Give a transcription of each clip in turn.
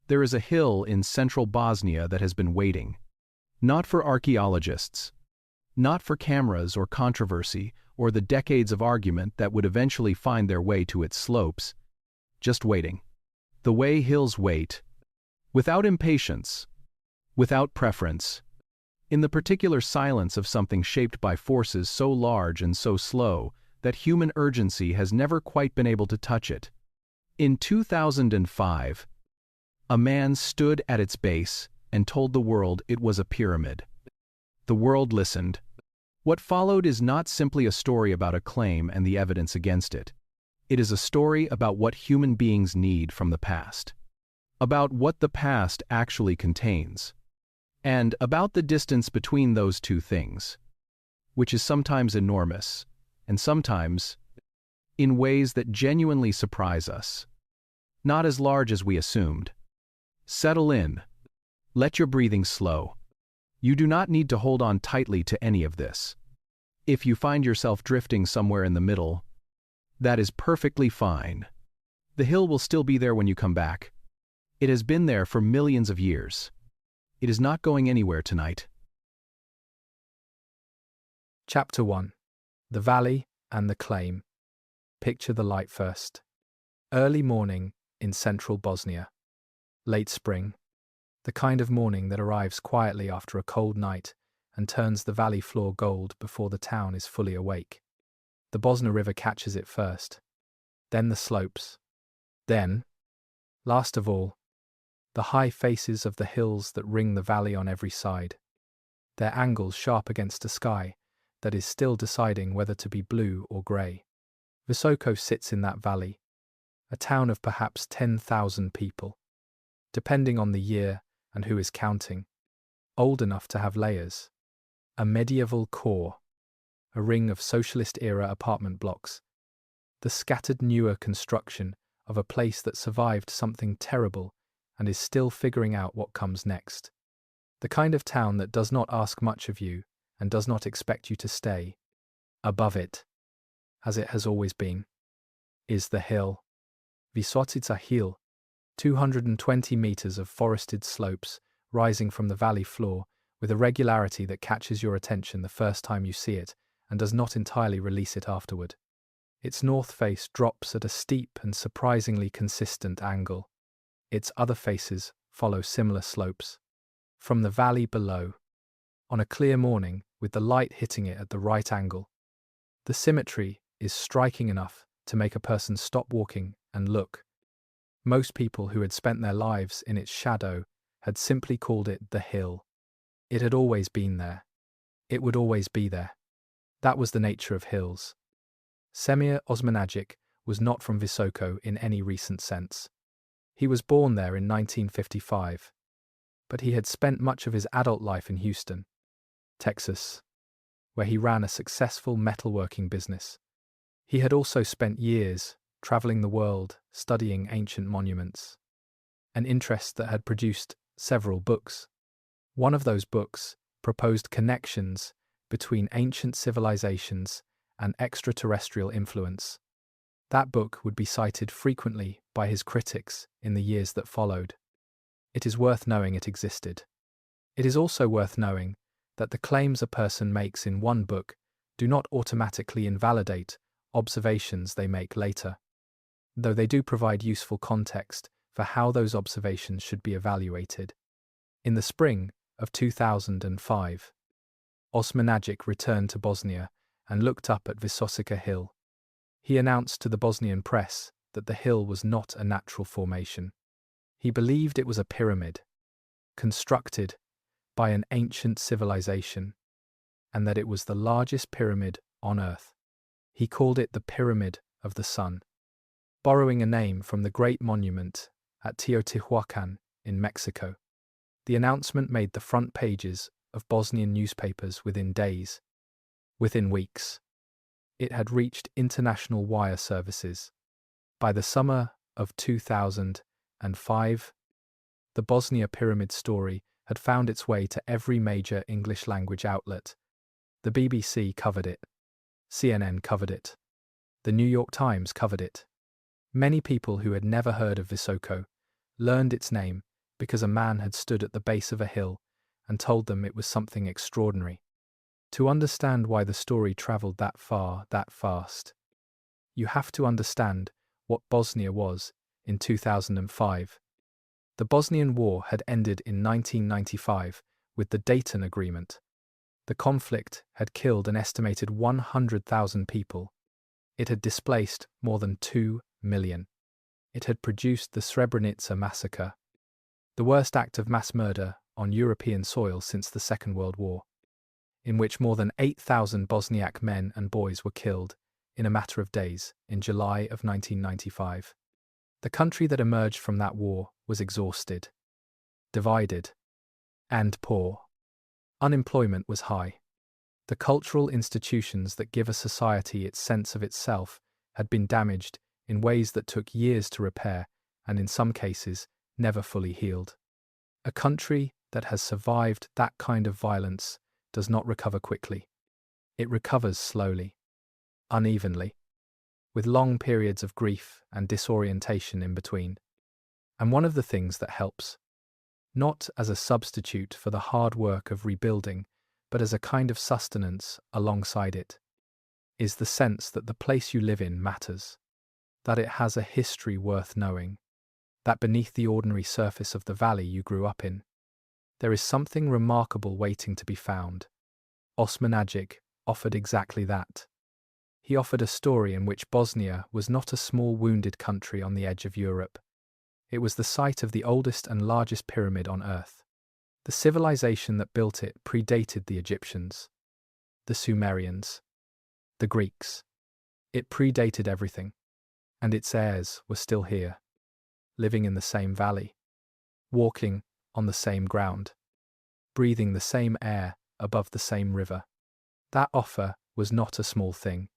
There is a hill in central Bosnia that has been waiting. Not for archaeologists. Not for cameras or controversy or the decades of argument that would eventually find their way to its slopes. Just waiting. The way hills wait. Without impatience. Without preference. In the particular silence of something shaped by forces so large and so slow that human urgency has never quite been able to touch it. In 2005, a man stood at its base and told the world it was a pyramid. The world listened. What followed is not simply a story about a claim and the evidence against it. It is a story about what human beings need from the past. About what the past actually contains. And about the distance between those two things, which is sometimes enormous, and sometimes in ways that genuinely surprise us. Not as large as we assumed. Settle in. Let your breathing slow. You do not need to hold on tightly to any of this. If you find yourself drifting somewhere in the middle, that is perfectly fine. The hill will still be there when you come back. It has been there for millions of years. It is not going anywhere tonight. Chapter 1. The Valley and the Claim. Picture the light first. Early morning in central Bosnia. Late spring. The kind of morning that arrives quietly after a cold night and turns the valley floor gold before the town is fully awake. The Bosna River catches it first. Then the slopes. Then, last of all, the high faces of the hills that ring the valley on every side, their angles sharp against a sky that is still deciding whether to be blue or grey. Visoko sits in that valley, a town of perhaps 10,000 people, depending on the year and who is counting, old enough to have layers, a medieval core, a ring of socialist-era apartment blocks, the scattered newer construction of a place that survived something terrible and is still figuring out what comes next. The kind of town that does not ask much of you and does not expect you to stay. Above it, as it has always been, is the hill. Visočica Hill, 220 meters of forested slopes rising from the valley floor with a regularity that catches your attention the first time you see it and does not entirely release it afterward. Its north face drops at a steep and surprisingly consistent angle. Its other faces follow similar slopes. From the valley below, on a clear morning with the light hitting it at the right angle, the symmetry is striking enough to make a person stop walking and look. Most people who had spent their lives in its shadow had simply called it the hill. It had always been there. It would always be there. That was the nature of hills. Semir Osmanagic was not from Visoko in any recent sense. He was born there in 1955, but he had spent much of his adult life in Houston, Texas, where he ran a successful metalworking business. He had also spent years traveling the world studying ancient monuments, an interest that had produced several books. One of those books proposed connections between ancient civilizations and extraterrestrial influence. That book would be cited frequently by his critics in the years that followed. It is worth knowing it existed. It is also worth knowing that the claims a person makes in one book do not automatically invalidate observations they make later, though they do provide useful context for how those observations should be evaluated. In the spring of 2005, Osmanagic returned to Bosnia and looked up at Visočica Hill. He announced to the Bosnian press that the hill was not a natural formation. He believed it was a pyramid, constructed by an ancient civilization, and that it was the largest pyramid on Earth. He called it the Pyramid of the Sun, borrowing a name from the great monument at Teotihuacan in Mexico. The announcement made the front pages of Bosnian newspapers within days. Within weeks, it had reached international wire services. By the summer of 2005, the Bosnia Pyramid story had found its way to every major English-language outlet. The BBC covered it. CNN covered it. The New York Times covered it. Many people who had never heard of Visoko learned its name because a man had stood at the base of a hill and told them it was something extraordinary. To understand why the story traveled that far, that fast, you have to understand what Bosnia was in 2005. The Bosnian War had ended in 1995 with the Dayton Agreement. The conflict had killed an estimated 100,000 people. It had displaced more than 2 million. It had produced the Srebrenica massacre, the worst act of mass murder on European soil since the Second World War, in which more than 8,000 Bosniak men and boys were killed in a matter of days in July of 1995. The country that emerged from that war was exhausted, divided, and poor. Unemployment was high. The cultural institutions that give a society its sense of itself had been damaged in ways that took years to repair and in some cases never fully healed. A country that has survived that kind of violence does not recover quickly. It recovers slowly, unevenly, with long periods of grief and disorientation in between. And one of the things that helps, not as a substitute for the hard work of rebuilding, but as a kind of sustenance alongside it, is the sense that the place you live in matters, that it has a history worth knowing, that beneath the ordinary surface of the valley you grew up in, there is something remarkable waiting to be found. Osman Agic offered exactly that. He offered a story in which Bosnia was not a small wounded country on the edge of Europe. It was the site of the oldest and largest pyramid on Earth. The civilization that built it predated the Egyptians, the Sumerians, the Greeks. It predated everything, and its heirs were still here, living in the same valley, walking on the same ground, breathing the same air above the same river. That offer was not a small thing.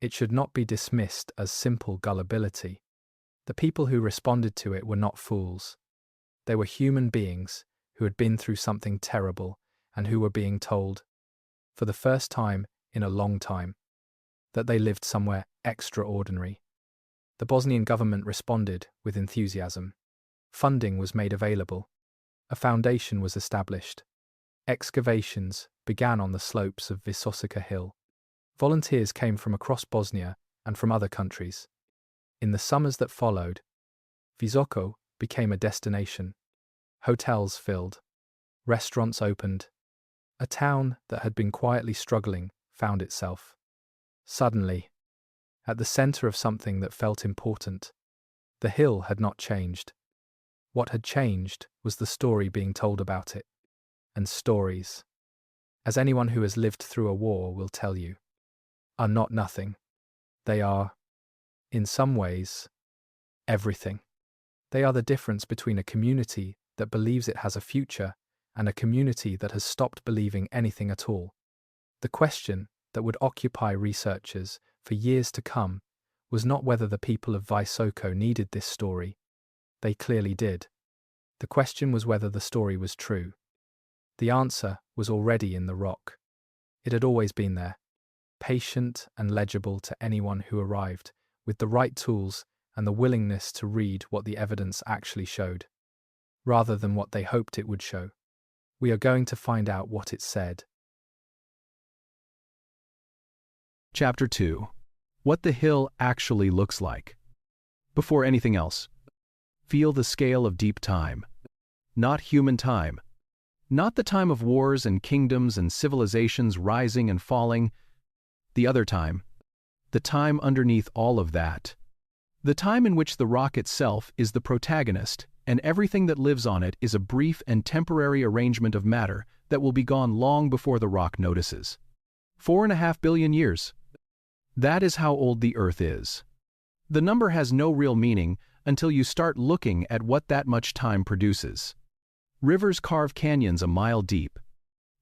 It should not be dismissed as simple gullibility. The people who responded to it were not fools. They were human beings who had been through something terrible and who were being told, for the first time in a long time, that they lived somewhere extraordinary. The Bosnian government responded with enthusiasm. Funding was made available. A foundation was established. Excavations began on the slopes of Visoka Hill. Volunteers came from across Bosnia and from other countries. In the summers that followed, Visoko became a destination. Hotels filled. Restaurants opened. A town that had been quietly struggling found itself, suddenly, at the center of something that felt important. The hill had not changed. What had changed was the story being told about it. And stories, as anyone who has lived through a war will tell you, are not nothing. They are, in some ways, everything. They are the difference between a community that believes it has a future and a community that has stopped believing anything at all. The question that would occupy researchers for years to come was not whether the people of Visoko needed this story. They clearly did. The question was whether the story was true. The answer was already in the rock. It had always been there, patient and legible to anyone who arrived, with the right tools and the willingness to read what the evidence actually showed, rather than what they hoped it would show. We are going to find out what it said. Chapter 2. What the hill actually looks like. Before anything else, feel the scale of deep time. Not human time. Not the time of wars and kingdoms and civilizations rising and falling. The other time. The time underneath all of that. The time in which the rock itself is the protagonist, and everything that lives on it is a brief and temporary arrangement of matter that will be gone long before the rock notices. 4.5 billion years. That is how old the Earth is. The number has no real meaning until you start looking at what that much time produces. Rivers carve canyons a mile deep.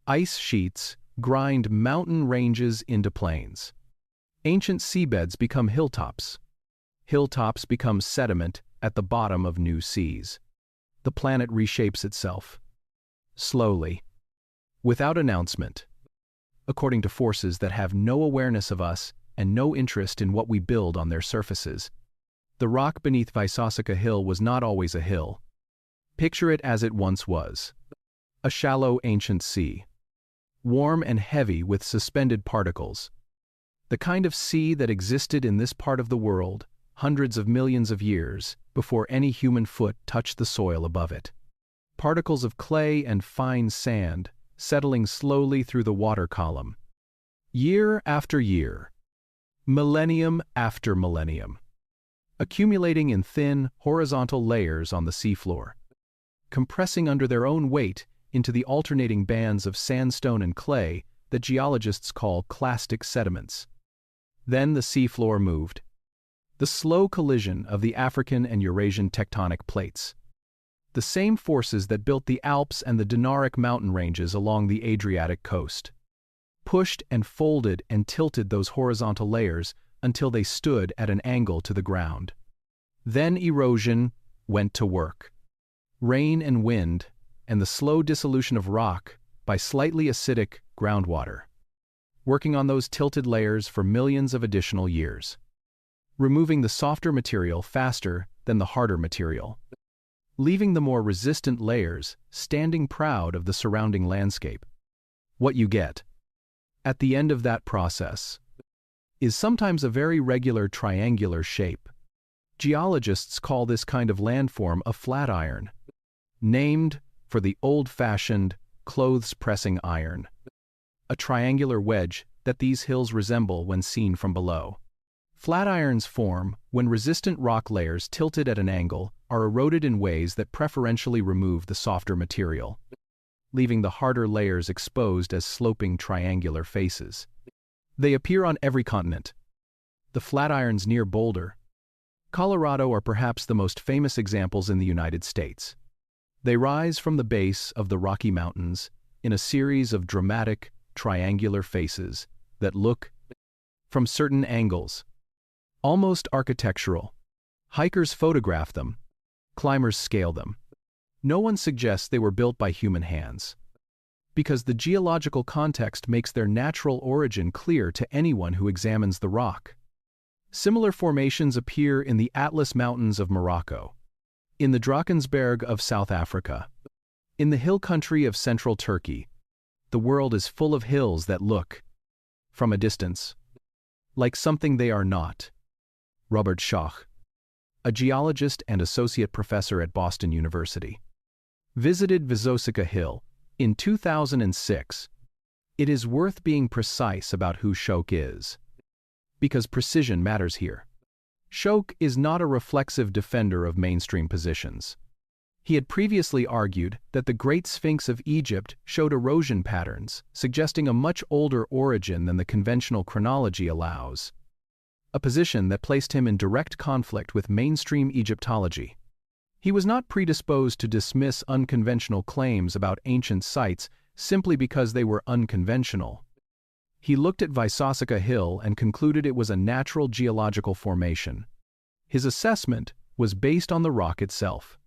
Ice sheets grind mountain ranges into plains. Ancient seabeds become hilltops. Hilltops become sediment at the bottom of new seas. The planet reshapes itself. Slowly. Without announcement. According to forces that have no awareness of us and no interest in what we build on their surfaces. The rock beneath Visoka Hill was not always a hill. Picture it as it once was. A shallow ancient sea. Warm and heavy with suspended particles. The kind of sea that existed in this part of the world hundreds of millions of years before any human foot touched the soil above it. Particles of clay and fine sand settling slowly through the water column. Year after year. Millennium after millennium. Accumulating in thin, horizontal layers on the seafloor. Compressing under their own weight into the alternating bands of sandstone and clay that geologists call clastic sediments. Then the seafloor moved. The slow collision of the African and Eurasian tectonic plates. The same forces that built the Alps and the Dinaric mountain ranges along the Adriatic coast. Pushed and folded and tilted those horizontal layers until they stood at an angle to the ground. Then erosion went to work. Rain and wind, and the slow dissolution of rock by slightly acidic groundwater. Working on those tilted layers for millions of additional years. Removing the softer material faster than the harder material. Leaving the more resistant layers standing proud of the surrounding landscape. What you get, at the end of that process, is sometimes a very regular triangular shape. Geologists call this kind of landform a flatiron, named for the old-fashioned clothes-pressing iron. A triangular wedge that these hills resemble when seen from below. Flatirons form when resistant rock layers tilted at an angle are eroded in ways that preferentially remove the softer material, leaving the harder layers exposed as sloping triangular faces. They appear on every continent. The flatirons near Boulder, Colorado are perhaps the most famous examples in the United States. They rise from the base of the Rocky Mountains in a series of dramatic, triangular faces that look, from certain angles, almost architectural. Hikers photograph them. Climbers scale them. No one suggests they were built by human hands, because the geological context makes their natural origin clear to anyone who examines the rock. Similar formations appear in the Atlas Mountains of Morocco, in the Drakensberg of South Africa, in the hill country of central Turkey. The world is full of hills that look, from a distance, like something they are not. Robert Schoch, a geologist and associate professor at Boston University, visited Vysotsika Hill in 2006. It is worth being precise about who Schoch is, because precision matters here. Schoch is not a reflexive defender of mainstream positions. He had previously argued that the Great Sphinx of Egypt showed erosion patterns, suggesting a much older origin than the conventional chronology allows, a position that placed him in direct conflict with mainstream Egyptology. He was not predisposed to dismiss unconventional claims about ancient sites simply because they were unconventional. He looked at Vysotsika Hill and concluded it was a natural geological formation. His assessment was based on the rock itself.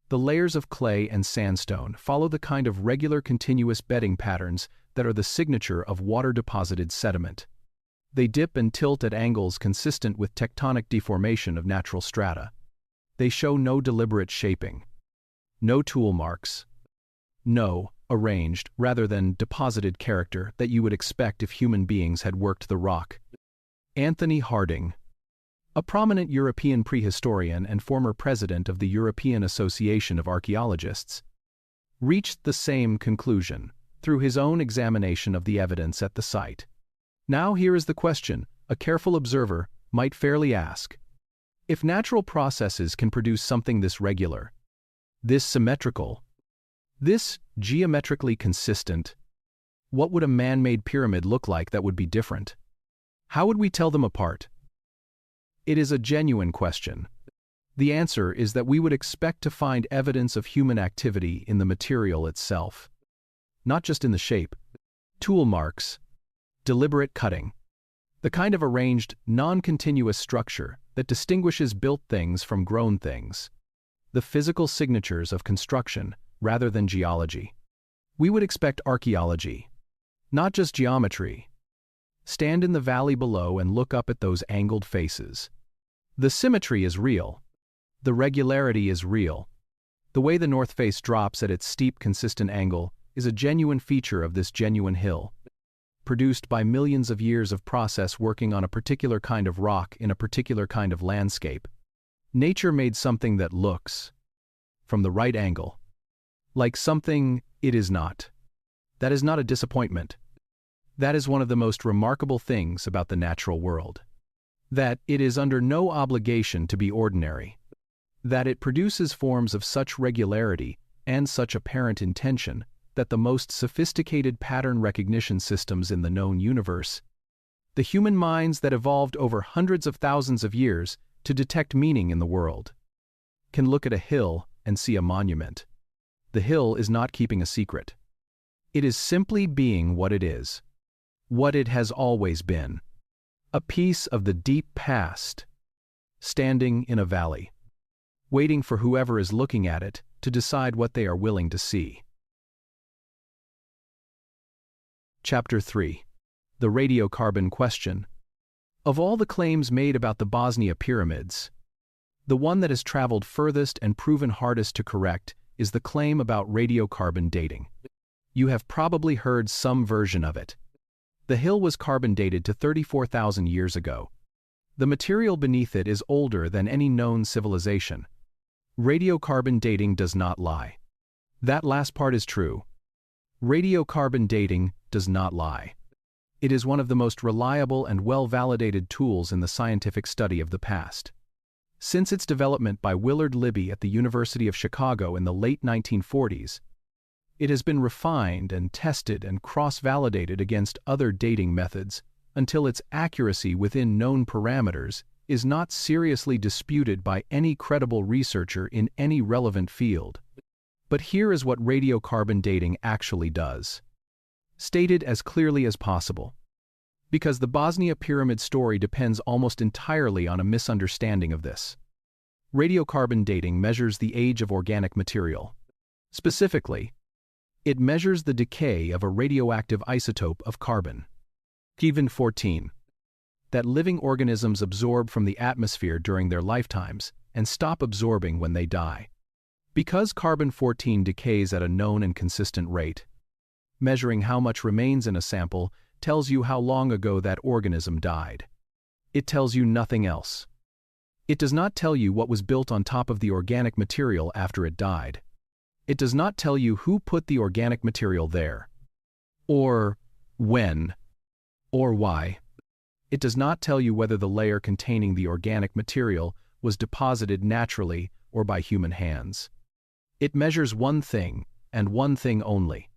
The layers of clay and sandstone follow the kind of regular continuous bedding patterns that are the signature of water-deposited sediment. They dip and tilt at angles consistent with tectonic deformation of natural strata. They show no deliberate shaping, no tool marks, no arranged rather than deposited character that you would expect if human beings had worked the rock. Anthony Harding, a prominent European prehistorian and former president of the European Association of Archaeologists, reached the same conclusion through his own examination of the evidence at the site. Now here is the question a careful observer might fairly ask. If natural processes can produce something this regular, this symmetrical, this geometrically consistent, what would a man-made pyramid look like that would be different? How would we tell them apart? It is a genuine question. The answer is that we would expect to find evidence of human activity in the material itself, not just in the shape, tool marks, deliberate cutting, the kind of arranged, non-continuous structure that distinguishes built things from grown things, the physical signatures of construction rather than geology. We would expect archaeology, not just geometry. Stand in the valley below and look up at those angled faces. The symmetry is real. The regularity is real. The way the north face drops at its steep, consistent angle is a genuine feature of this genuine hill, produced by millions of years of process working on a particular kind of rock in a particular kind of landscape. Nature made something that looks, from the right angle, like something it is not. That is not a disappointment. That is one of the most remarkable things about the natural world. That it is under no obligation to be ordinary. That it produces forms of such regularity and such apparent intention that the most sophisticated pattern recognition systems in the known universe, the human minds that evolved over hundreds of thousands of years to detect meaning in the world, can look at a hill and see a monument. The hill is not keeping a secret. It is simply being what it is, what it has always been, a piece of the deep past, standing in a valley, waiting for whoever is looking at it to decide what they are willing to see. Chapter 3. The Radiocarbon Question. Of all the claims made about the Bosnia pyramids, the one that has traveled furthest and proven hardest to correct is the claim about radiocarbon dating. You have probably heard some version of it. The hill was carbon dated to 34,000 years ago. The material beneath it is older than any known civilization. Radiocarbon dating does not lie. That last part is true. Radiocarbon dating does not lie. It is one of the most reliable and well-validated tools in the scientific study of the past. Since its development by Willard Libby at the University of Chicago in the late 1940s, it has been refined and tested and cross-validated against other dating methods until its accuracy within known parameters is not seriously disputed by any credible researcher in any relevant field. But here is what radiocarbon dating actually does. Stated as clearly as possible. Because the Bosnia pyramid story depends almost entirely on a misunderstanding of this. Radiocarbon dating measures the age of organic material. Specifically, it measures the decay of a radioactive isotope of carbon, Carbon-14, that living organisms absorb from the atmosphere during their lifetimes and stop absorbing when they die. Because carbon-14 decays at a known and consistent rate, measuring how much remains in a sample tells you how long ago that organism died. It tells you nothing else. It does not tell you what was built on top of the organic material after it died. It does not tell you who put the organic material there, or when, or why. It does not tell you whether the layer containing the organic material was deposited naturally or by human hands. It measures one thing, and one thing only.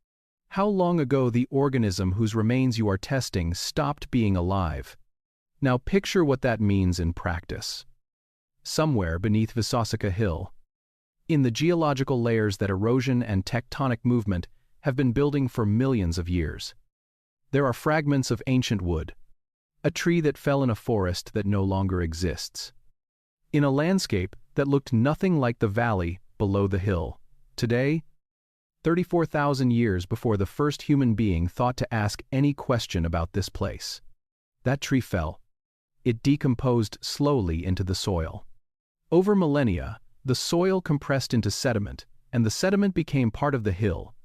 How long ago the organism whose remains you are testing stopped being alive. Now picture what that means in practice. Somewhere beneath Visocka Hill, in the geological layers that erosion and tectonic movement have been building for millions of years, there are fragments of ancient wood, a tree that fell in a forest that no longer exists, in a landscape that looked nothing like the valley below the hill. Today, 34,000 years before the first human being thought to ask any question about this place, that tree fell. It decomposed slowly into the soil. Over millennia, the soil compressed into sediment, and the sediment became part of the hill.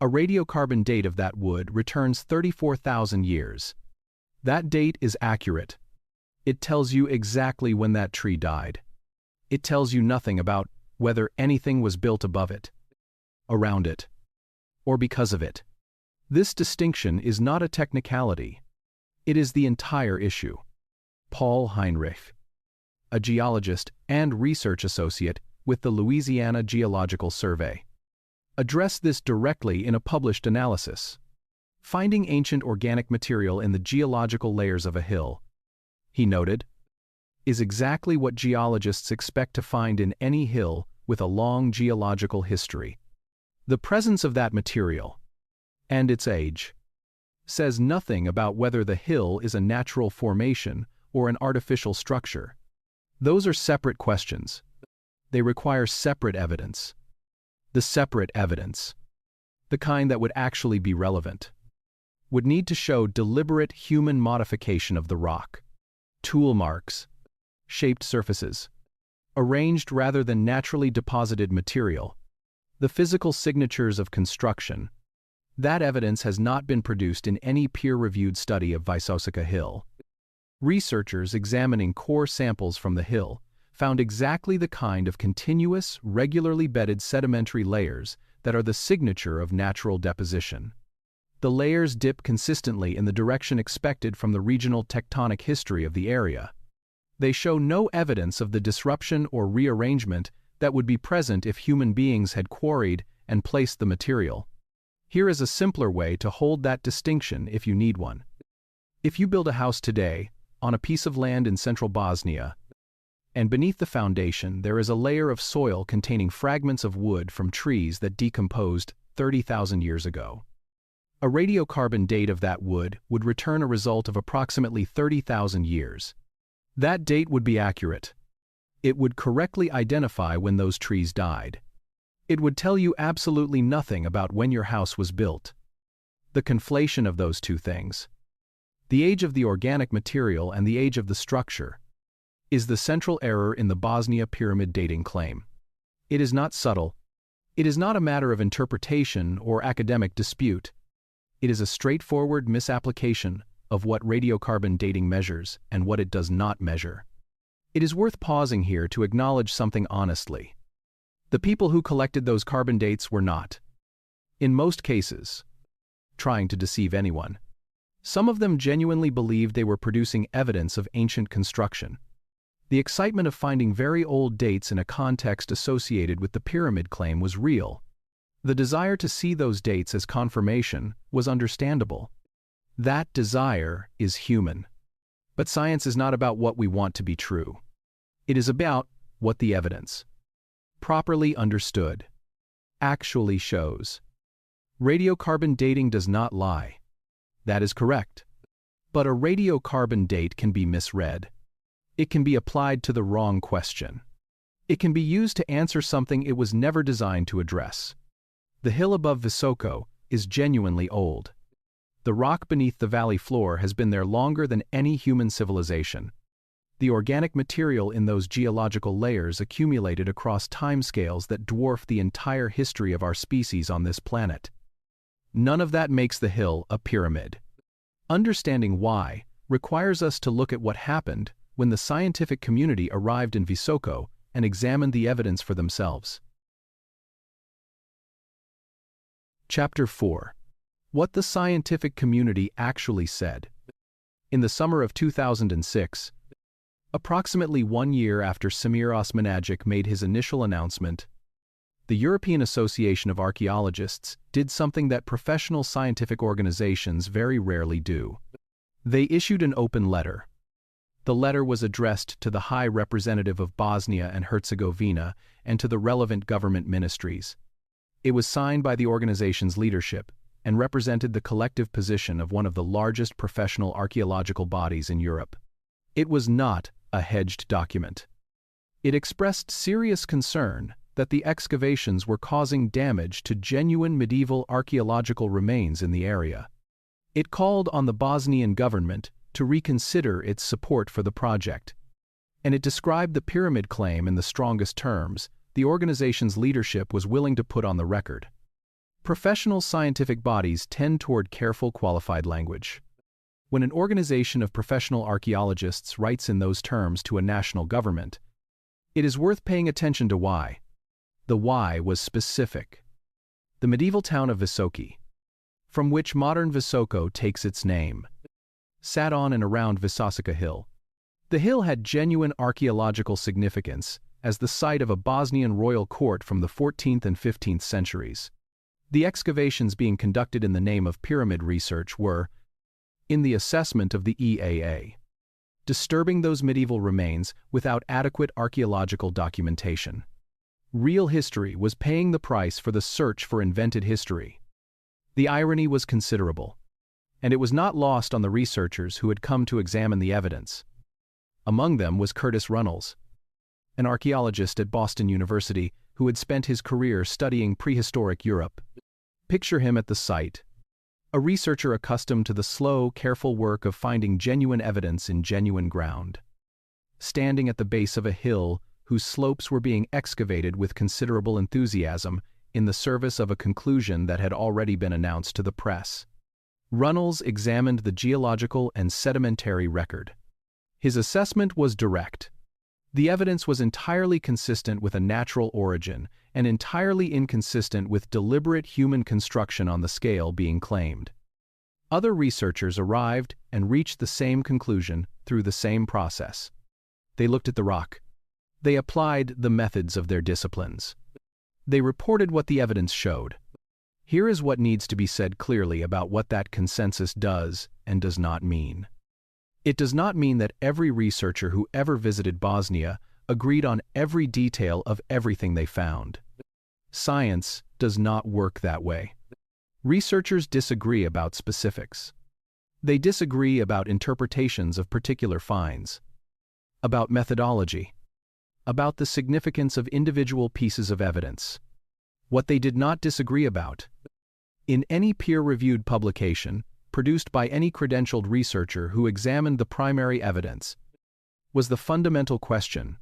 A radiocarbon date of that wood returns 34,000 years. That date is accurate. It tells you exactly when that tree died. It tells you nothing about whether anything was built above it, around it, or because of it. This distinction is not a technicality. It is the entire issue. Paul Heinrich, a geologist and research associate with the Louisiana Geological Survey, addressed this directly in a published analysis. Finding ancient organic material in the geological layers of a hill, he noted, is exactly what geologists expect to find in any hill with a long geological history. The presence of that material, and its age, says nothing about whether the hill is a natural formation or an artificial structure. Those are separate questions. They require separate evidence. The separate evidence, the kind that would actually be relevant, would need to show deliberate human modification of the rock, tool marks, shaped surfaces, arranged rather than naturally deposited material, the physical signatures of construction. That evidence has not been produced in any peer-reviewed study of Vysotsika Hill. Researchers examining core samples from the hill found exactly the kind of continuous, regularly bedded sedimentary layers that are the signature of natural deposition. The layers dip consistently in the direction expected from the regional tectonic history of the area. They show no evidence of the disruption or rearrangement that would be present if human beings had quarried and placed the material. Here is a simpler way to hold that distinction if you need one. If you build a house today, on a piece of land in central Bosnia, and beneath the foundation there is a layer of soil containing fragments of wood from trees that decomposed 30,000 years ago. A radiocarbon date of that wood would return a result of approximately 30,000 years. That date would be accurate. It would correctly identify when those trees died. It would tell you absolutely nothing about when your house was built. The conflation of those two things, the age of the organic material and the age of the structure, is the central error in the Bosnia pyramid dating claim. It is not subtle. It is not a matter of interpretation or academic dispute. It is a straightforward misapplication of what radiocarbon dating measures and what it does not measure. It is worth pausing here to acknowledge something honestly. The people who collected those carbon dates were not, in most cases, trying to deceive anyone. Some of them genuinely believed they were producing evidence of ancient construction. The excitement of finding very old dates in a context associated with the pyramid claim was real. The desire to see those dates as confirmation was understandable. That desire is human. But science is not about what we want to be true. It is about what the evidence, properly understood, actually shows. Radiocarbon dating does not lie. That is correct. But a radiocarbon date can be misread. It can be applied to the wrong question. It can be used to answer something it was never designed to address. The hill above Visoko is genuinely old. The rock beneath the valley floor has been there longer than any human civilization. The organic material in those geological layers accumulated across timescales that dwarf the entire history of our species on this planet. None of that makes the hill a pyramid. Understanding why requires us to look at what happened when the scientific community arrived in Visoko and examined the evidence for themselves. Chapter 4. What the scientific community actually said. In the summer of 2006, approximately 1 year after Samir Osmanagic made his initial announcement, the European Association of Archaeologists did something that professional scientific organizations very rarely do. They issued an open letter. The letter was addressed to the High Representative of Bosnia and Herzegovina and to the relevant government ministries. It was signed by the organization's leadership and represented the collective position of one of the largest professional archaeological bodies in Europe. It was not a hedged document. It expressed serious concern that the excavations were causing damage to genuine medieval archaeological remains in the area. It called on the Bosnian government to reconsider its support for the project, and it described the pyramid claim in the strongest terms the organization's leadership was willing to put on the record. Professional scientific bodies tend toward careful, qualified language. When an organization of professional archaeologists writes in those terms to a national government, it is worth paying attention to why. The why was specific. The medieval town of Visoki, from which modern Visoko takes its name, sat on and around Vysotsika Hill. The hill had genuine archaeological significance as the site of a Bosnian royal court from the 14th and 15th centuries. The excavations being conducted in the name of pyramid research were, in the assessment of the EAA, disturbing those medieval remains without adequate archaeological documentation. Real history was paying the price for the search for invented history. The irony was considerable, and it was not lost on the researchers who had come to examine the evidence. Among them was Curtis Runnels, an archaeologist at Boston University who had spent his career studying prehistoric Europe. Picture him at the site, a researcher accustomed to the slow, careful work of finding genuine evidence in genuine ground. Standing at the base of a hill, whose slopes were being excavated with considerable enthusiasm in the service of a conclusion that had already been announced to the press. Runnels examined the geological and sedimentary record. His assessment was direct. The evidence was entirely consistent with a natural origin and entirely inconsistent with deliberate human construction on the scale being claimed. Other researchers arrived and reached the same conclusion through the same process. They looked at the rock. They applied the methods of their disciplines. They reported what the evidence showed. Here is what needs to be said clearly about what that consensus does and does not mean. It does not mean that every researcher who ever visited Bosnia agreed on every detail of everything they found. Science does not work that way. Researchers disagree about specifics. They disagree about interpretations of particular finds, about methodology, about the significance of individual pieces of evidence. What they did not disagree about, in any peer-reviewed publication, produced by any credentialed researcher who examined the primary evidence, was the fundamental question.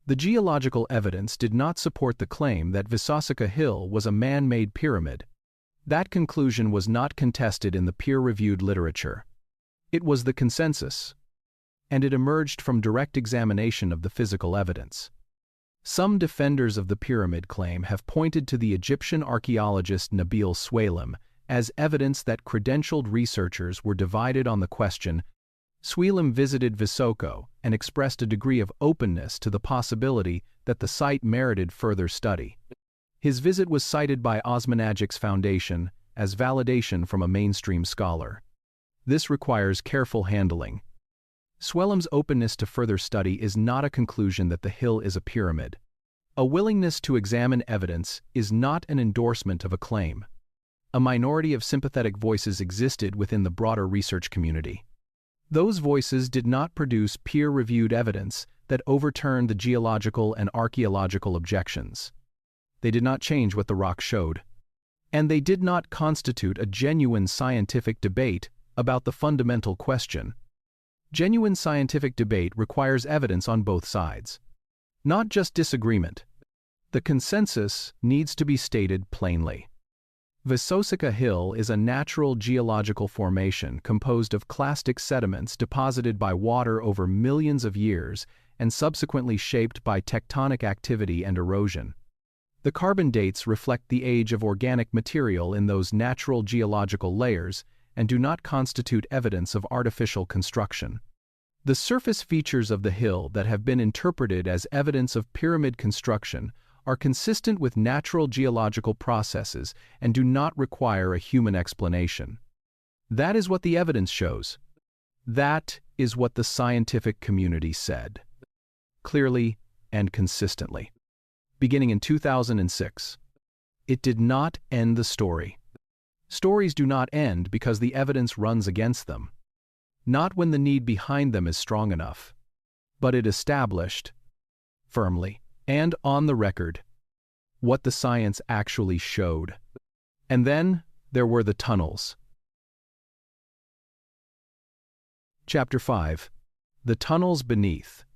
The geological evidence did not support the claim that Visoka Hill was a man-made pyramid. That conclusion was not contested in the peer-reviewed literature. It was the consensus, and it emerged from direct examination of the physical evidence. Some defenders of the pyramid claim have pointed to the Egyptian archaeologist Nabil Sualim as evidence that credentialed researchers were divided on the question. Sualim visited Visoko and expressed a degree of openness to the possibility that the site merited further study. His visit was cited by Osmanagic's Foundation as validation from a mainstream scholar. This requires careful handling. Sualim's openness to further study is not a conclusion that the hill is a pyramid. A willingness to examine evidence is not an endorsement of a claim. A minority of sympathetic voices existed within the broader research community. Those voices did not produce peer-reviewed evidence that overturned the geological and archaeological objections. They did not change what the rock showed. And they did not constitute a genuine scientific debate about the fundamental question. Genuine scientific debate requires evidence on both sides, not just disagreement. The consensus needs to be stated plainly. Visoka Hill is a natural geological formation composed of clastic sediments deposited by water over millions of years and subsequently shaped by tectonic activity and erosion. The carbon dates reflect the age of organic material in those natural geological layers and do not constitute evidence of artificial construction. The surface features of the hill that have been interpreted as evidence of pyramid construction are consistent with natural geological processes and do not require a human explanation. That is what the evidence shows. That is what the scientific community said, clearly and consistently. Beginning in 2006. It did not end the story. Stories do not end because the evidence runs against them. Not when the need behind them is strong enough. But it established, firmly, and on the record, what the science actually showed. And then there were the tunnels. Chapter 5. The tunnels beneath,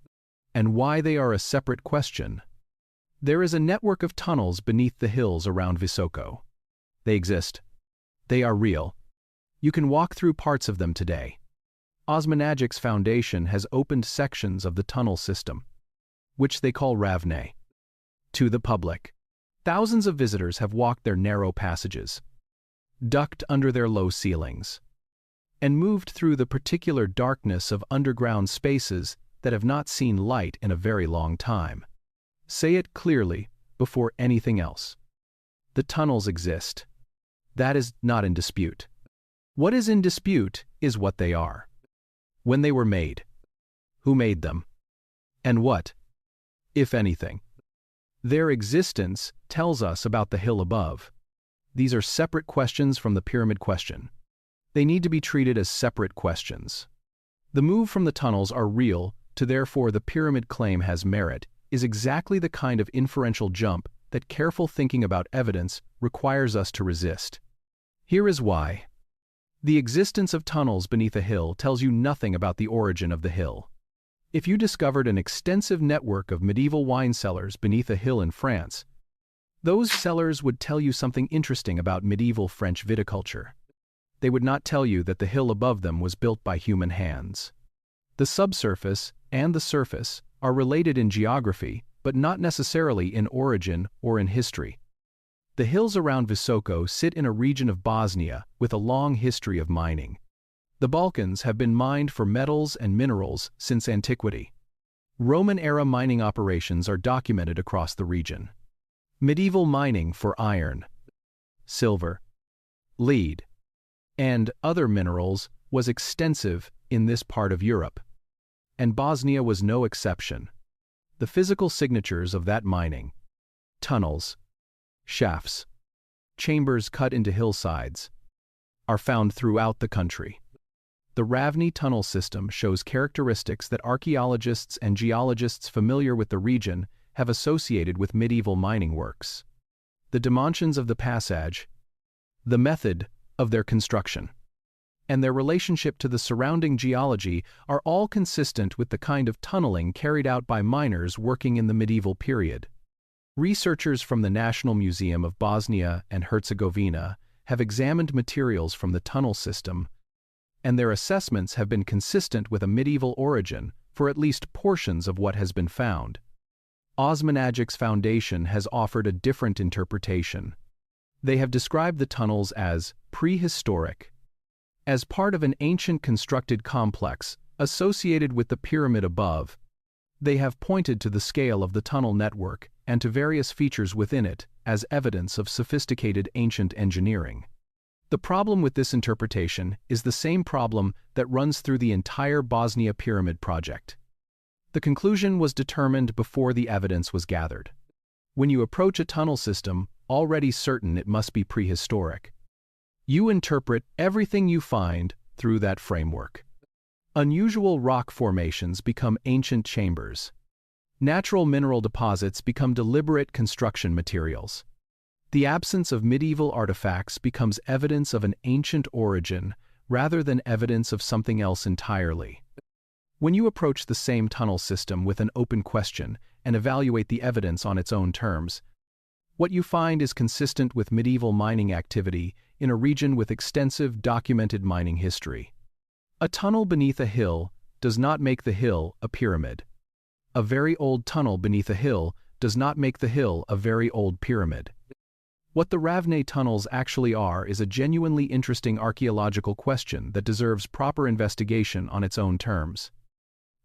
and why they are a separate question. There is a network of tunnels beneath the hills around Visoko. They exist. They are real. You can walk through parts of them today. Osmanagic's Foundation has opened sections of the tunnel system, which they call Ravne, to the public. Thousands of visitors have walked their narrow passages, ducked under their low ceilings, and moved through the particular darkness of underground spaces that have not seen light in a very long time. Say it clearly before anything else. The tunnels exist. That is not in dispute. What is in dispute is what they are. When they were made. Who made them? And what, if anything, their existence tells us about the hill above. These are separate questions from the pyramid question. They need to be treated as separate questions. The move from the tunnels are real to therefore the pyramid claim has merit is exactly the kind of inferential jump that careful thinking about evidence requires us to resist. Here is why. The existence of tunnels beneath a hill tells you nothing about the origin of the hill. If you discovered an extensive network of medieval wine cellars beneath a hill in France, those cellars would tell you something interesting about medieval French viticulture. They would not tell you that the hill above them was built by human hands. The subsurface and the surface are related in geography, but not necessarily in origin or in history. The hills around Visoko sit in a region of Bosnia with a long history of mining. The Balkans have been mined for metals and minerals since antiquity. Roman-era mining operations are documented across the region. Medieval mining for iron, silver, lead, and other minerals was extensive in this part of Europe, and Bosnia was no exception. The physical signatures of that mining, tunnels, shafts, chambers cut into hillsides, are found throughout the country. The Ravni tunnel system shows characteristics that archaeologists and geologists familiar with the region have associated with medieval mining works. The dimensions of the passage, the method of their construction, and their relationship to the surrounding geology are all consistent with the kind of tunneling carried out by miners working in the medieval period. Researchers from the National Museum of Bosnia and Herzegovina have examined materials from the tunnel system, and their assessments have been consistent with a medieval origin for at least portions of what has been found. Osmanagic's Foundation has offered a different interpretation. They have described the tunnels as prehistoric, as part of an ancient constructed complex associated with the pyramid above. They have pointed to the scale of the tunnel network and to various features within it as evidence of sophisticated ancient engineering. The problem with this interpretation is the same problem that runs through the entire Bosnia pyramid project. The conclusion was determined before the evidence was gathered. When you approach a tunnel system already certain it must be prehistoric, you interpret everything you find through that framework. Unusual rock formations become ancient chambers. Natural mineral deposits become deliberate construction materials. The absence of medieval artifacts becomes evidence of an ancient origin rather than evidence of something else entirely. When you approach the same tunnel system with an open question and evaluate the evidence on its own terms, what you find is consistent with medieval mining activity in a region with extensive documented mining history. A tunnel beneath a hill does not make the hill a pyramid. A very old tunnel beneath a hill does not make the hill a very old pyramid. What the Ravne tunnels actually are is a genuinely interesting archaeological question that deserves proper investigation on its own terms,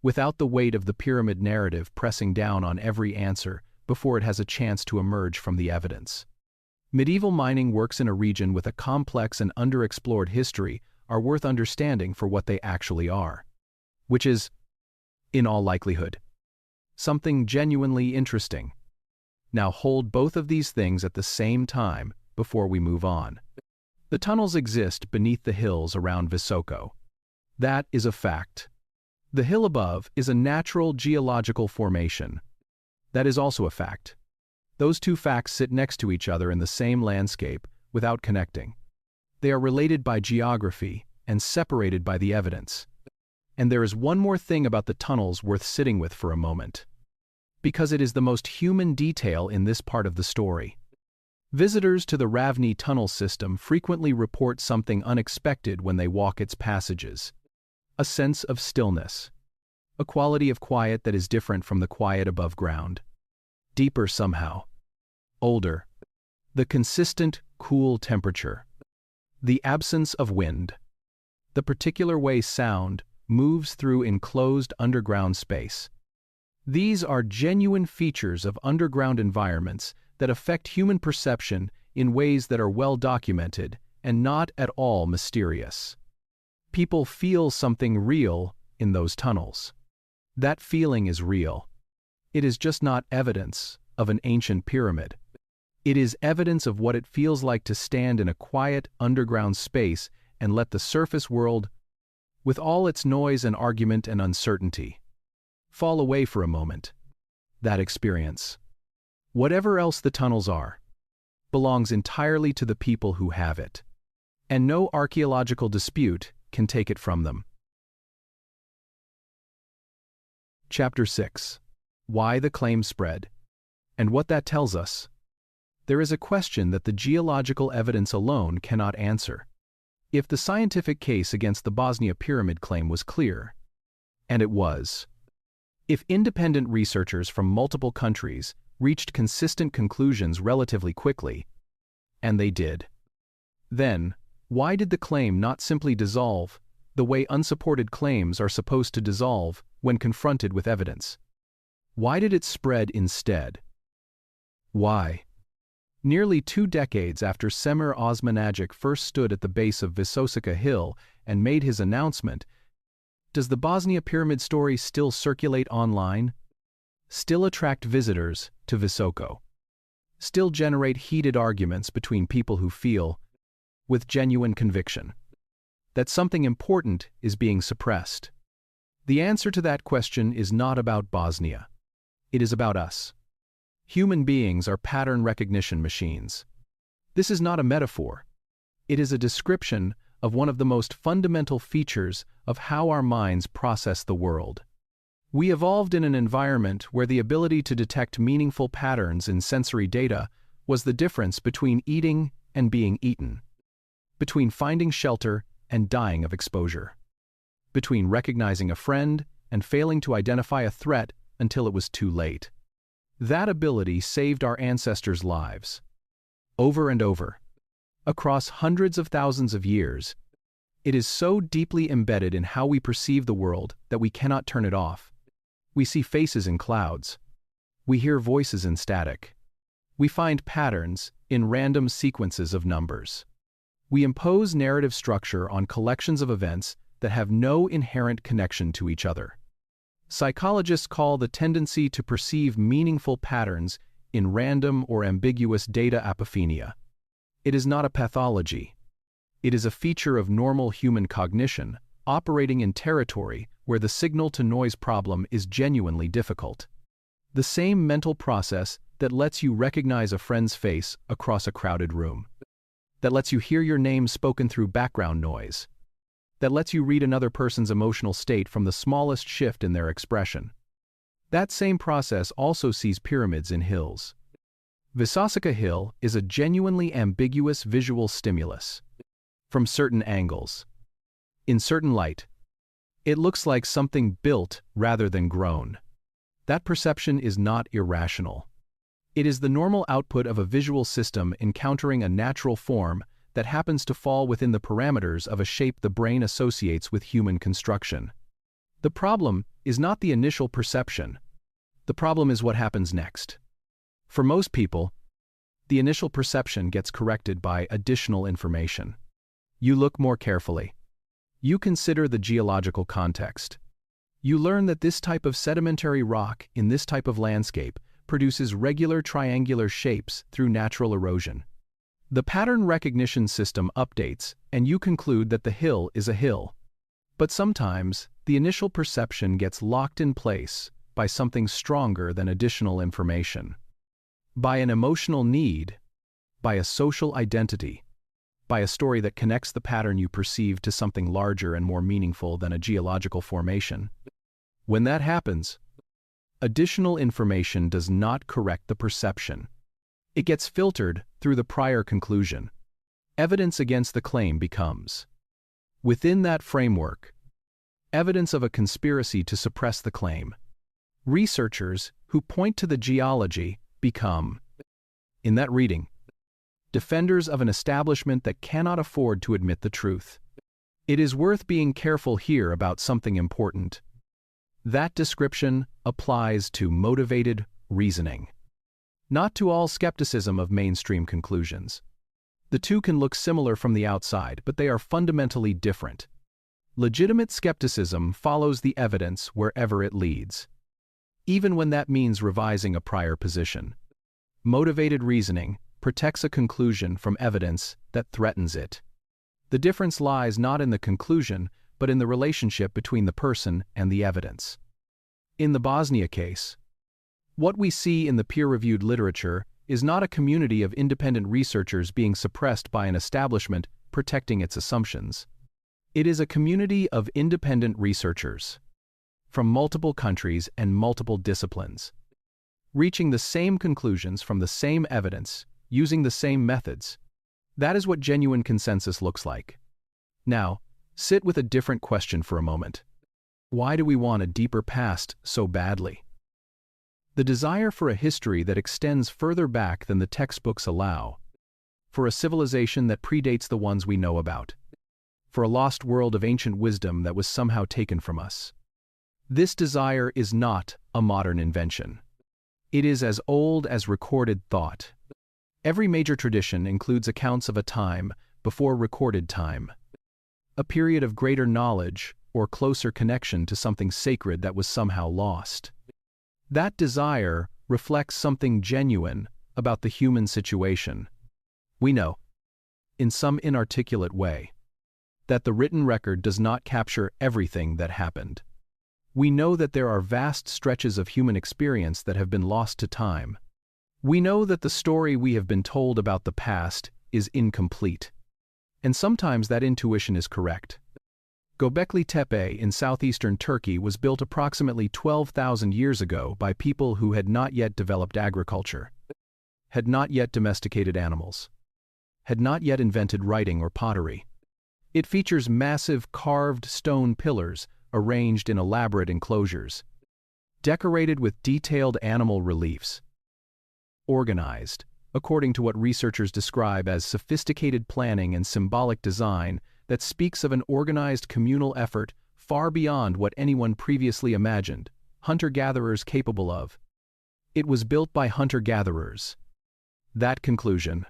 without the weight of the pyramid narrative pressing down on every answer before it has a chance to emerge from the evidence. Medieval mining works in a region with a complex and underexplored history are worth understanding for what they actually are, which is, in all likelihood, something genuinely interesting. Now hold both of these things at the same time before we move on. The tunnels exist beneath the hills around Visoko. That is a fact. The hill above is a natural geological formation. That is also a fact. Those two facts sit next to each other in the same landscape without connecting. They are related by geography and separated by the evidence. And there is one more thing about the tunnels worth sitting with for a moment, because it is the most human detail in this part of the story. Visitors to the Ravni tunnel system frequently report something unexpected when they walk its passages. A sense of stillness. A quality of quiet that is different from the quiet above ground. Deeper somehow. Older. The consistent, cool temperature. The absence of wind. The particular way sound moves through enclosed underground space. These are genuine features of underground environments that affect human perception in ways that are well documented and not at all mysterious. People feel something real in those tunnels. That feeling is real. It is just not evidence of an ancient pyramid. It is evidence of what it feels like to stand in a quiet underground space and let the surface world, with all its noise and argument and uncertainty, fall away for a moment. That experience, whatever else the tunnels are, belongs entirely to the people who have it, and no archaeological dispute can take it from them. Chapter 6. Why the claim spread. And what that tells us. There is a question that the geological evidence alone cannot answer. If the scientific case against the Bosnia pyramid claim was clear, and it was, if independent researchers from multiple countries reached consistent conclusions relatively quickly, and they did, then why did the claim not simply dissolve the way unsupported claims are supposed to dissolve when confronted with evidence? Why did it spread instead? Why? Nearly 2 decades after Semir Osmanagic first stood at the base of Visoka Hill and made his announcement, does the Bosnia pyramid story still circulate online? Still attract visitors to Visoko? Still generate heated arguments between people who feel, with genuine conviction, that something important is being suppressed? The answer to that question is not about Bosnia. It is about us. Human beings are pattern recognition machines. This is not a metaphor. It is a description of one of the most fundamental features of how our minds process the world. We evolved in an environment where the ability to detect meaningful patterns in sensory data was the difference between eating and being eaten, between finding shelter and dying of exposure, between recognizing a friend and failing to identify a threat until it was too late. That ability saved our ancestors' lives. Over and over. Across hundreds of thousands of years, it is so deeply embedded in how we perceive the world that we cannot turn it off. We see faces in clouds. We hear voices in static. We find patterns in random sequences of numbers. We impose narrative structure on collections of events that have no inherent connection to each other. Psychologists call the tendency to perceive meaningful patterns in random or ambiguous data apophenia. It is not a pathology. It is a feature of normal human cognition, operating in territory where the signal-to-noise problem is genuinely difficult. The same mental process that lets you recognize a friend's face across a crowded room, that lets you hear your name spoken through background noise, that lets you read another person's emotional state from the smallest shift in their expression. That same process also sees pyramids in hills. Visoka Hill is a genuinely ambiguous visual stimulus. From certain angles, in certain light, it looks like something built rather than grown. That perception is not irrational. It is the normal output of a visual system encountering a natural form that happens to fall within the parameters of a shape the brain associates with human construction. The problem is not the initial perception. The problem is what happens next. For most people, the initial perception gets corrected by additional information. You look more carefully. You consider the geological context. You learn that this type of sedimentary rock in this type of landscape produces regular triangular shapes through natural erosion. The pattern recognition system updates, and you conclude that the hill is a hill. But sometimes, the initial perception gets locked in place by something stronger than additional information. By an emotional need, by a social identity, by a story that connects the pattern you perceive to something larger and more meaningful than a geological formation. When that happens, additional information does not correct the perception. It gets filtered through the prior conclusion. Evidence against the claim becomes, within that framework, evidence of a conspiracy to suppress the claim. Researchers who point to the geology become, in that reading, defenders of an establishment that cannot afford to admit the truth. It is worth being careful here about something important. That description applies to motivated reasoning, not to all skepticism of mainstream conclusions. The two can look similar from the outside, but they are fundamentally different. Legitimate skepticism follows the evidence wherever it leads, even when that means revising a prior position. Motivated reasoning protects a conclusion from evidence that threatens it. The difference lies not in the conclusion, but in the relationship between the person and the evidence. In the Bosnia case, what we see in the peer-reviewed literature is not a community of independent researchers being suppressed by an establishment protecting its assumptions. It is a community of independent researchers. from multiple countries and multiple disciplines, reaching the same conclusions from the same evidence, using the same methods. That is what genuine consensus looks like. Now, sit with a different question for a moment. Why do we want a deeper past so badly? The desire for a history that extends further back than the textbooks allow, for a civilization that predates the ones we know about, for a lost world of ancient wisdom that was somehow taken from us. This desire is not a modern invention. It is as old as recorded thought. Every major tradition includes accounts of a time before recorded time, a period of greater knowledge or closer connection to something sacred that was somehow lost. That desire reflects something genuine about the human situation. We know, in some inarticulate way, that the written record does not capture everything that happened. We know that there are vast stretches of human experience that have been lost to time. We know that the story we have been told about the past is incomplete. And sometimes that intuition is correct. Göbekli Tepe in southeastern Turkey was built approximately 12,000 years ago by people who had not yet developed agriculture, had not yet domesticated animals, had not yet invented writing or pottery. It features massive carved stone pillars arranged in elaborate enclosures, decorated with detailed animal reliefs, organized, according to what researchers describe as sophisticated planning and symbolic design that speaks of an organized communal effort far beyond what anyone previously imagined, hunter-gatherers capable of. It was built by hunter-gatherers. That conclusion,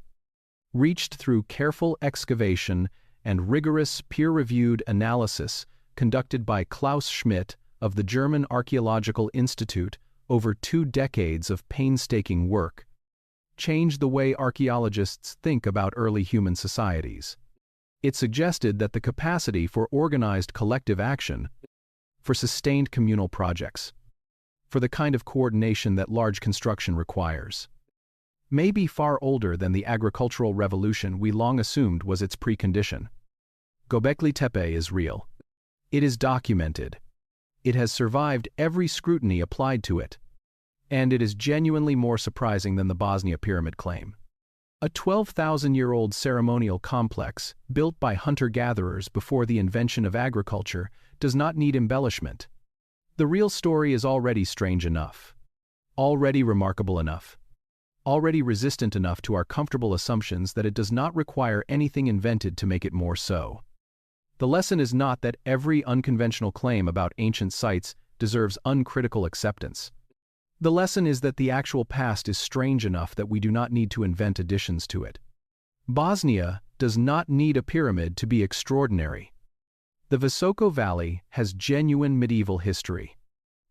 reached through careful excavation and rigorous peer-reviewed analysis conducted by Klaus Schmidt of the German Archaeological Institute over 2 decades of painstaking work, changed the way archaeologists think about early human societies. It suggested that the capacity for organized collective action, for sustained communal projects, for the kind of coordination that large construction requires, may be far older than the agricultural revolution we long assumed was its precondition. Göbekli Tepe is real. It is documented. It has survived every scrutiny applied to it. And it is genuinely more surprising than the Bosnia pyramid claim. A 12,000-year-old ceremonial complex built by hunter-gatherers before the invention of agriculture does not need embellishment. The real story is already strange enough, already remarkable enough, already resistant enough to our comfortable assumptions that it does not require anything invented to make it more so. The lesson is not that every unconventional claim about ancient sites deserves uncritical acceptance. The lesson is that the actual past is strange enough that we do not need to invent additions to it. Bosnia does not need a pyramid to be extraordinary. The Visoko Valley has genuine medieval history.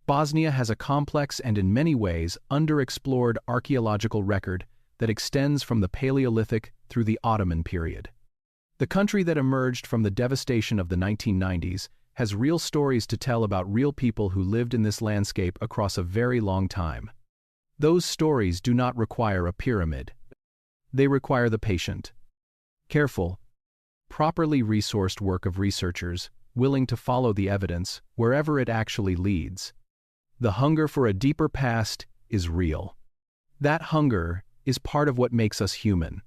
Bosnia has a complex and in many ways underexplored archaeological record that extends from the Paleolithic through the Ottoman period. The country that emerged from the devastation of the 1990s has real stories to tell about real people who lived in this landscape across a very long time. Those stories do not require a pyramid. They require the patient, careful, properly resourced work of researchers willing to follow the evidence wherever it actually leads. The hunger for a deeper past is real. That hunger is part of what makes us human.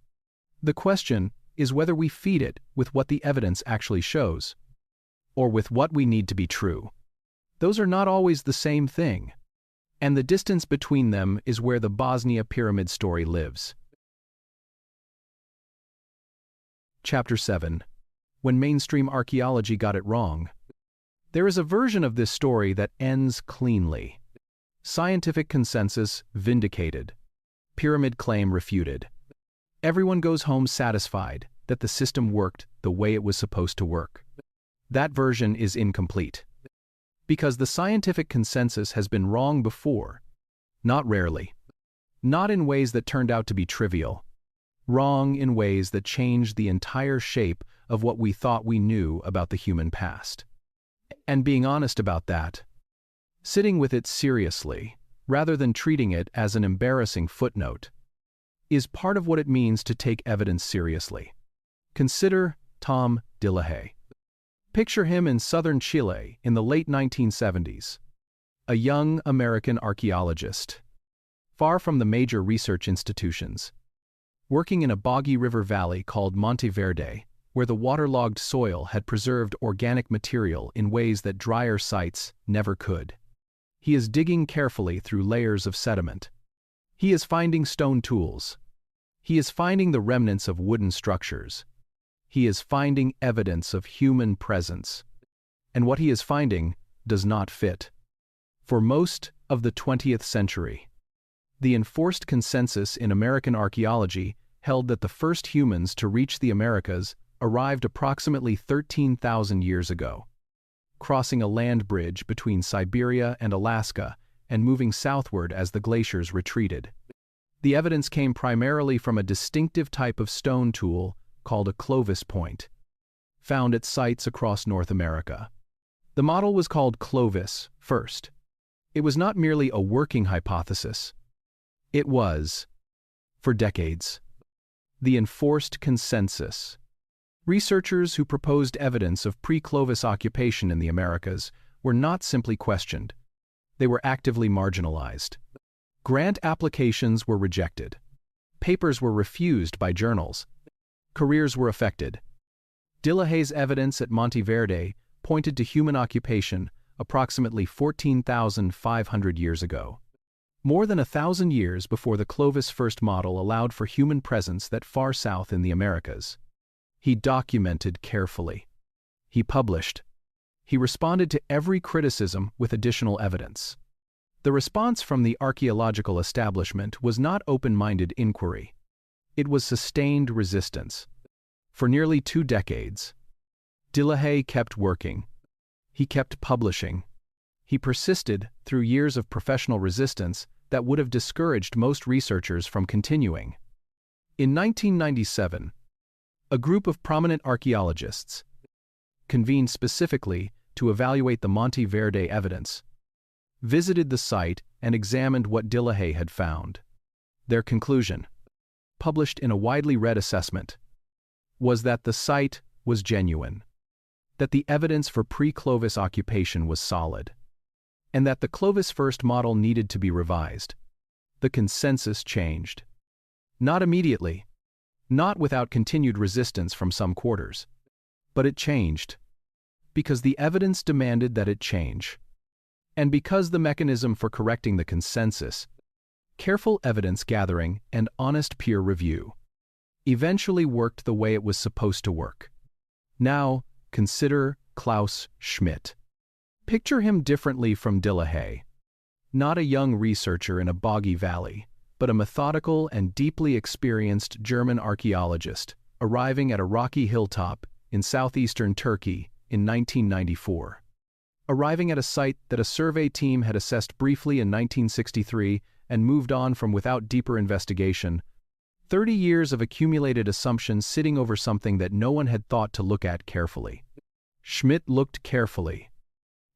The question is whether we feed it with what the evidence actually shows, or with what we need to be true. Those are not always the same thing, and the distance between them is where the Bosnia pyramid story lives. Chapter 7. When mainstream archaeology got it wrong. There is a version of this story that ends cleanly. Scientific consensus vindicated. Pyramid claim refuted. Everyone goes home satisfied that the system worked the way it was supposed to work. That version is incomplete. Because the scientific consensus has been wrong before, not rarely, not in ways that turned out to be trivial, wrong in ways that changed the entire shape of what we thought we knew about the human past. And being honest about that, sitting with it seriously, rather than treating it as an embarrassing footnote, is part of what it means to take evidence seriously. Consider Tom Dillehay. Picture him in southern Chile in the late 1970s, a young American archaeologist, far from the major research institutions, working in a boggy river valley called Monte Verde, where the waterlogged soil had preserved organic material in ways that drier sites never could. He is digging carefully through layers of sediment. He is finding stone tools. He is finding the remnants of wooden structures. He is finding evidence of human presence. And what he is finding does not fit. For most of the 20th century, the enforced consensus in American archaeology held that the first humans to reach the Americas arrived approximately 13,000 years ago, crossing a land bridge between Siberia and Alaska and moving southward as the glaciers retreated. The evidence came primarily from a distinctive type of stone tool called a Clovis point, found at sites across North America. The model was called Clovis first. It was not merely a working hypothesis. It was, for decades, the enforced consensus. Researchers who proposed evidence of pre-Clovis occupation in the Americas were not simply questioned. They were actively marginalized. Grant applications were rejected. Papers were refused by journals. Careers were affected. De la Haye's evidence at Monte Verde pointed to human occupation approximately 14,500 years ago, more than 1,000 years before the Clovis first model allowed for human presence that far south in the Americas. He documented carefully. He published. He responded to every criticism with additional evidence. The response from the archaeological establishment was not open-minded inquiry. It was sustained resistance. For nearly 2 decades, De la Haye kept working. He kept publishing. He persisted through years of professional resistance that would have discouraged most researchers from continuing. In 1997, a group of prominent archaeologists convened specifically to evaluate the Monte Verde evidence, visited the site and examined what De la Haye had found. Their conclusion, published in a widely read assessment, was that the site was genuine, that the evidence for pre-Clovis occupation was solid, and that the Clovis first model needed to be revised. The consensus changed. Not immediately, not without continued resistance from some quarters, but it changed, because the evidence demanded that it change, and because the mechanism for correcting the consensus, careful evidence gathering and honest peer review, eventually worked the way it was supposed to work. Now, consider Klaus Schmidt. Picture him differently from De la Haye. Not a young researcher in a boggy valley, but a methodical and deeply experienced German archaeologist, arriving at a rocky hilltop in southeastern Turkey in 1994. Arriving at a site that a survey team had assessed briefly in 1963 and moved on from without deeper investigation, 30 years of accumulated assumptions sitting over something that no one had thought to look at carefully. Schmidt looked carefully.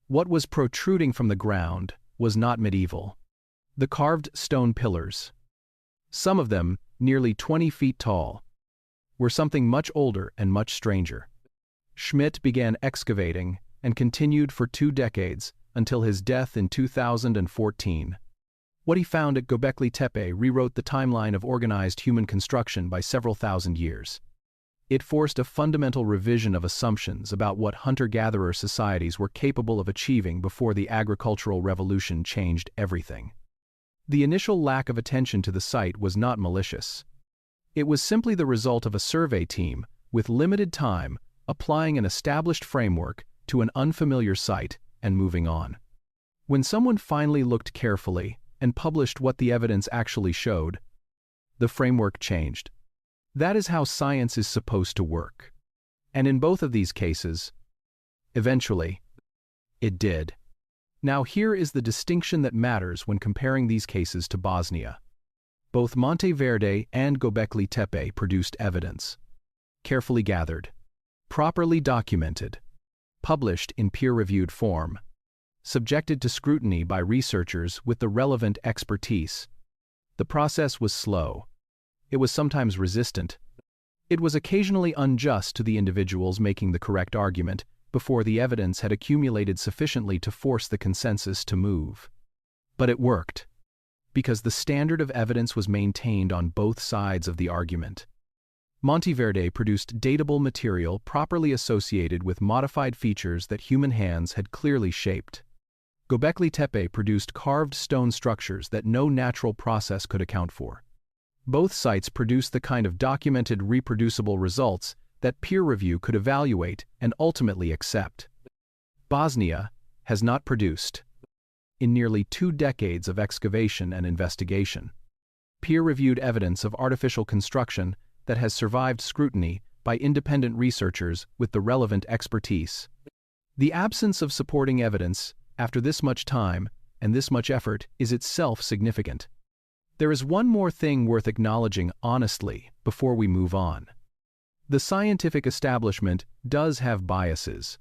What was protruding from the ground was not medieval. The carved stone pillars, some of them nearly 20 feet tall, were something much older and much stranger. Schmidt began excavating and continued for 2 decades until his death in 2014. What he found at Göbekli Tepe rewrote the timeline of organized human construction by several thousand years. It forced a fundamental revision of assumptions about what hunter-gatherer societies were capable of achieving before the agricultural revolution changed everything. The initial lack of attention to the site was not malicious. It was simply the result of a survey team, with limited time, applying an established framework to an unfamiliar site and moving on. When someone finally looked carefully and published what the evidence actually showed, the framework changed. That is how science is supposed to work. And in both of these cases, eventually, it did. Now here is the distinction that matters when comparing these cases to Bosnia. Both Monte Verde and Göbekli Tepe produced evidence, carefully gathered, properly documented, published in peer-reviewed form, subjected to scrutiny by researchers with the relevant expertise. The process was slow. It was sometimes resistant. It was occasionally unjust to the individuals making the correct argument before the evidence had accumulated sufficiently to force the consensus to move. But it worked, because the standard of evidence was maintained on both sides of the argument. Monteverde produced datable material properly associated with modified features that human hands had clearly shaped. Göbekli Tepe produced carved stone structures that no natural process could account for. Both sites produced the kind of documented reproducible results that peer review could evaluate and ultimately accept. Bosnia has not produced, in nearly 2 decades of excavation and investigation, peer-reviewed evidence of artificial construction that has survived scrutiny by independent researchers with the relevant expertise. The absence of supporting evidence after this much time and this much effort is itself significant. There is one more thing worth acknowledging honestly before we move on. The scientific establishment does have biases.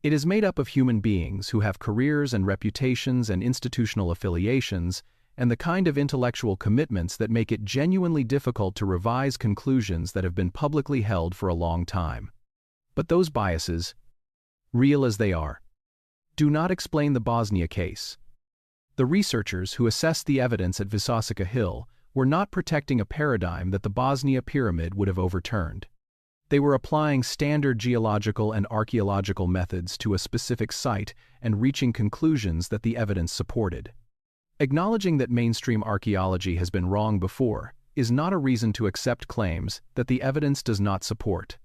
It is made up of human beings who have careers and reputations and institutional affiliations and the kind of intellectual commitments that make it genuinely difficult to revise conclusions that have been publicly held for a long time. But those biases, real as they are, do not explain the Bosnia case. The researchers who assessed the evidence at Visoka Hill were not protecting a paradigm that the Bosnia pyramid would have overturned. They were applying standard geological and archaeological methods to a specific site and reaching conclusions that the evidence supported. Acknowledging that mainstream archaeology has been wrong before is not a reason to accept claims that the evidence does not support.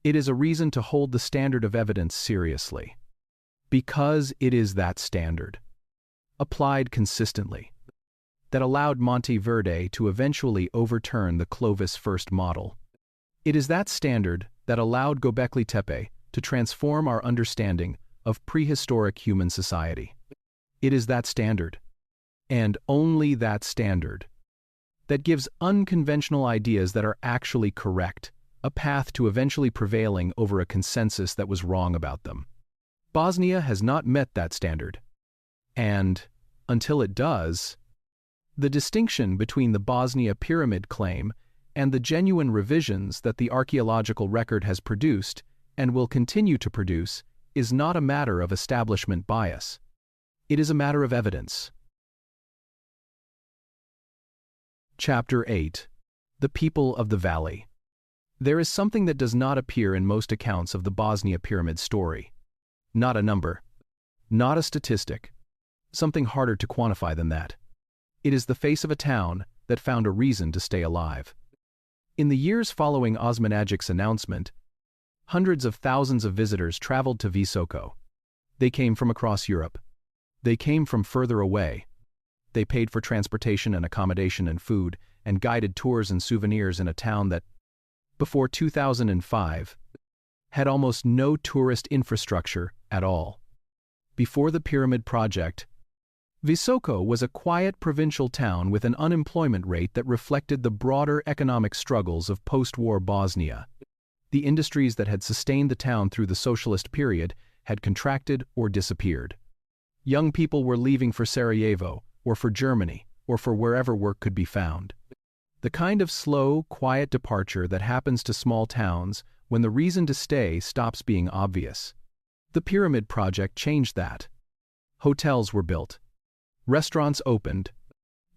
It is a reason to hold the standard of evidence seriously. Because it is that standard, applied consistently, that allowed Monteverde to eventually overturn the Clovis first model. It is that standard that allowed Göbekli Tepe to transform our understanding of prehistoric human society. It is that standard, and only that standard, that gives unconventional ideas that are actually correct a path to eventually prevailing over a consensus that was wrong about them. Bosnia has not met that standard, and, until it does, the distinction between the Bosnia pyramid claim and the genuine revisions that the archaeological record has produced and will continue to produce is not a matter of establishment bias. It is a matter of evidence. Chapter 8. The People of the Valley. There is something that does not appear in most accounts of the Bosnia pyramid story. Not a number. Not a statistic. Something harder to quantify than that. It is the face of a town that found a reason to stay alive. In the years following Osmanagic's announcement, hundreds of thousands of visitors traveled to Visoka. They came from across Europe. They came from further away. They paid for transportation and accommodation and food, and guided tours and souvenirs in a town that, before 2005, had almost no tourist infrastructure at all. Before the pyramid project, Visoka was a quiet provincial town with an unemployment rate that reflected the broader economic struggles of post-war Bosnia. The industries that had sustained the town through the socialist period had contracted or disappeared. Young people were leaving for Sarajevo, or for Germany, or for wherever work could be found. The kind of slow, quiet departure that happens to small towns when the reason to stay stops being obvious. The pyramid project changed that. Hotels were built. Restaurants opened.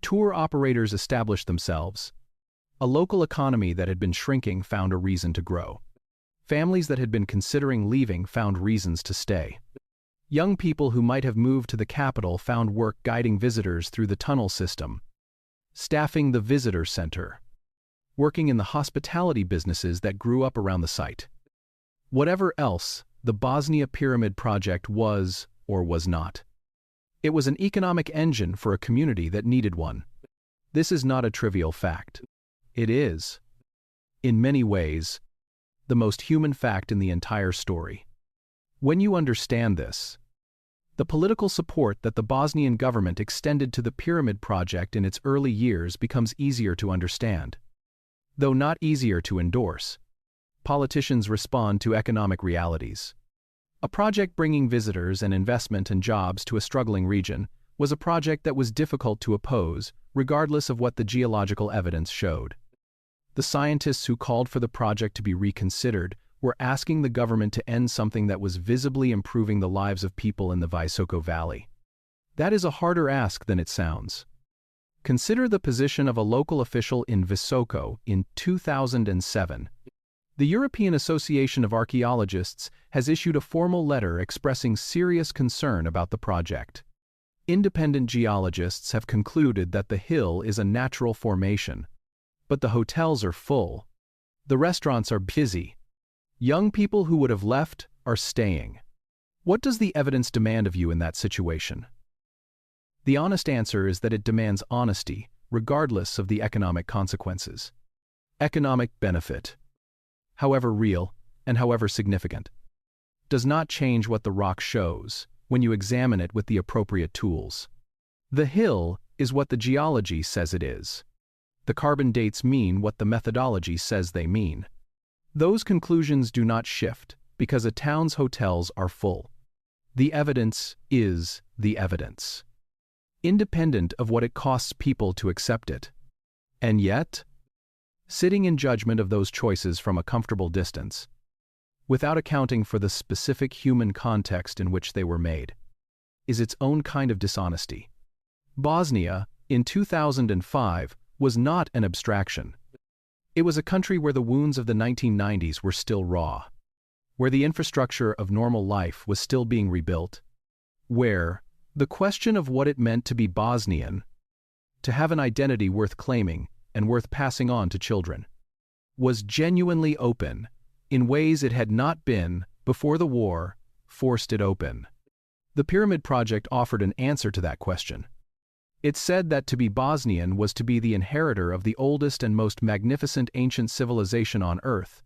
Tour operators established themselves. A local economy that had been shrinking found a reason to grow. Families that had been considering leaving found reasons to stay. Young people who might have moved to the capital found work guiding visitors through the tunnel system, staffing the visitor center, working in the hospitality businesses that grew up around the site. Whatever else the Bosnia Pyramid project was or was not, it was an economic engine for a community that needed one. This is not a trivial fact. It is, in many ways, the most human fact in the entire story. When you understand this, the political support that the Bosnian government extended to the pyramid project in its early years becomes easier to understand. Though not easier to endorse, politicians respond to economic realities. A project bringing visitors and investment and jobs to a struggling region was a project that was difficult to oppose, regardless of what the geological evidence showed. The scientists who called for the project to be reconsidered were asking the government to end something that was visibly improving the lives of people in the Visoko Valley. That is a harder ask than it sounds. Consider the position of a local official in Visoko in 2007. The European Association of Archaeologists has issued a formal letter expressing serious concern about the project. Independent geologists have concluded that the hill is a natural formation. But the hotels are full. The restaurants are busy. Young people who would have left are staying. What does the evidence demand of you in that situation? The honest answer is that it demands honesty, regardless of the economic consequences. Economic benefit, however real and however significant, does not change what the rock shows when you examine it with the appropriate tools. The hill is what the geology says it is. The carbon dates mean what the methodology says they mean. Those conclusions do not shift because a town's hotels are full. The evidence is the evidence, independent of what it costs people to accept it. And yet, sitting in judgment of those choices from a comfortable distance, without accounting for the specific human context in which they were made, is its own kind of dishonesty. Bosnia, in 2005, was not an abstraction. It was a country where the wounds of the 1990s were still raw, where the infrastructure of normal life was still being rebuilt, where the question of what it meant to be Bosnian, to have an identity worth claiming and worth passing on to children, was genuinely open in ways it had not been before the war forced it open. The Pyramid Project offered an answer to that question. It said that to be Bosnian was to be the inheritor of the oldest and most magnificent ancient civilization on Earth.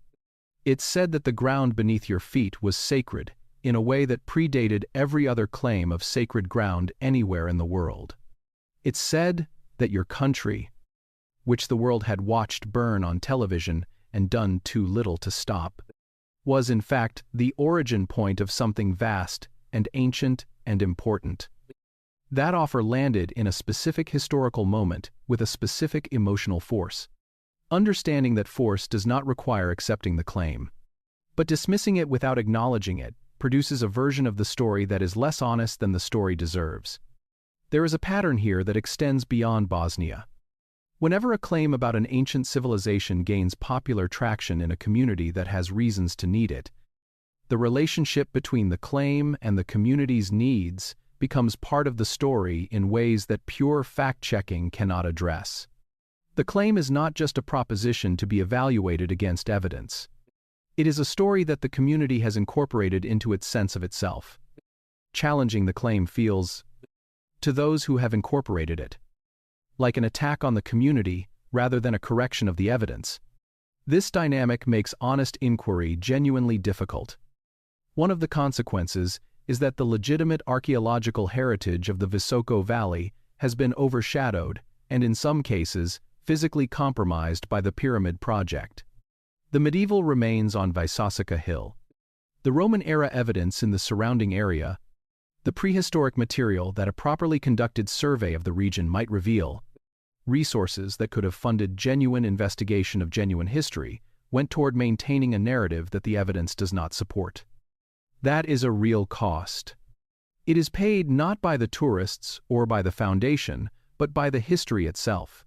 It said that the ground beneath your feet was sacred in a way that predated every other claim of sacred ground anywhere in the world. It said that your country, which the world had watched burn on television and done too little to stop, was in fact the origin point of something vast and ancient and important. That offer landed in a specific historical moment with a specific emotional force. Understanding that force does not require accepting the claim, but dismissing it without acknowledging it produces a version of the story that is less honest than the story deserves. There is a pattern here that extends beyond Bosnia. Whenever a claim about an ancient civilization gains popular traction in a community that has reasons to need it, the relationship between the claim and the community's needs becomes part of the story in ways that pure fact-checking cannot address. The claim is not just a proposition to be evaluated against evidence. It is a story that the community has incorporated into its sense of itself. Challenging the claim feels, to those who have incorporated it, like an attack on the community rather than a correction of the evidence. This dynamic makes honest inquiry genuinely difficult. One of the consequences is that the legitimate archaeological heritage of the Visoko Valley has been overshadowed and, in some cases, physically compromised by the Pyramid Project. The medieval remains on Visoko Hill, the Roman-era evidence in the surrounding area, the prehistoric material that a properly conducted survey of the region might reveal, resources that could have funded genuine investigation of genuine history, went toward maintaining a narrative that the evidence does not support. That is a real cost. It is paid not by the tourists or by the foundation, but by the history itself,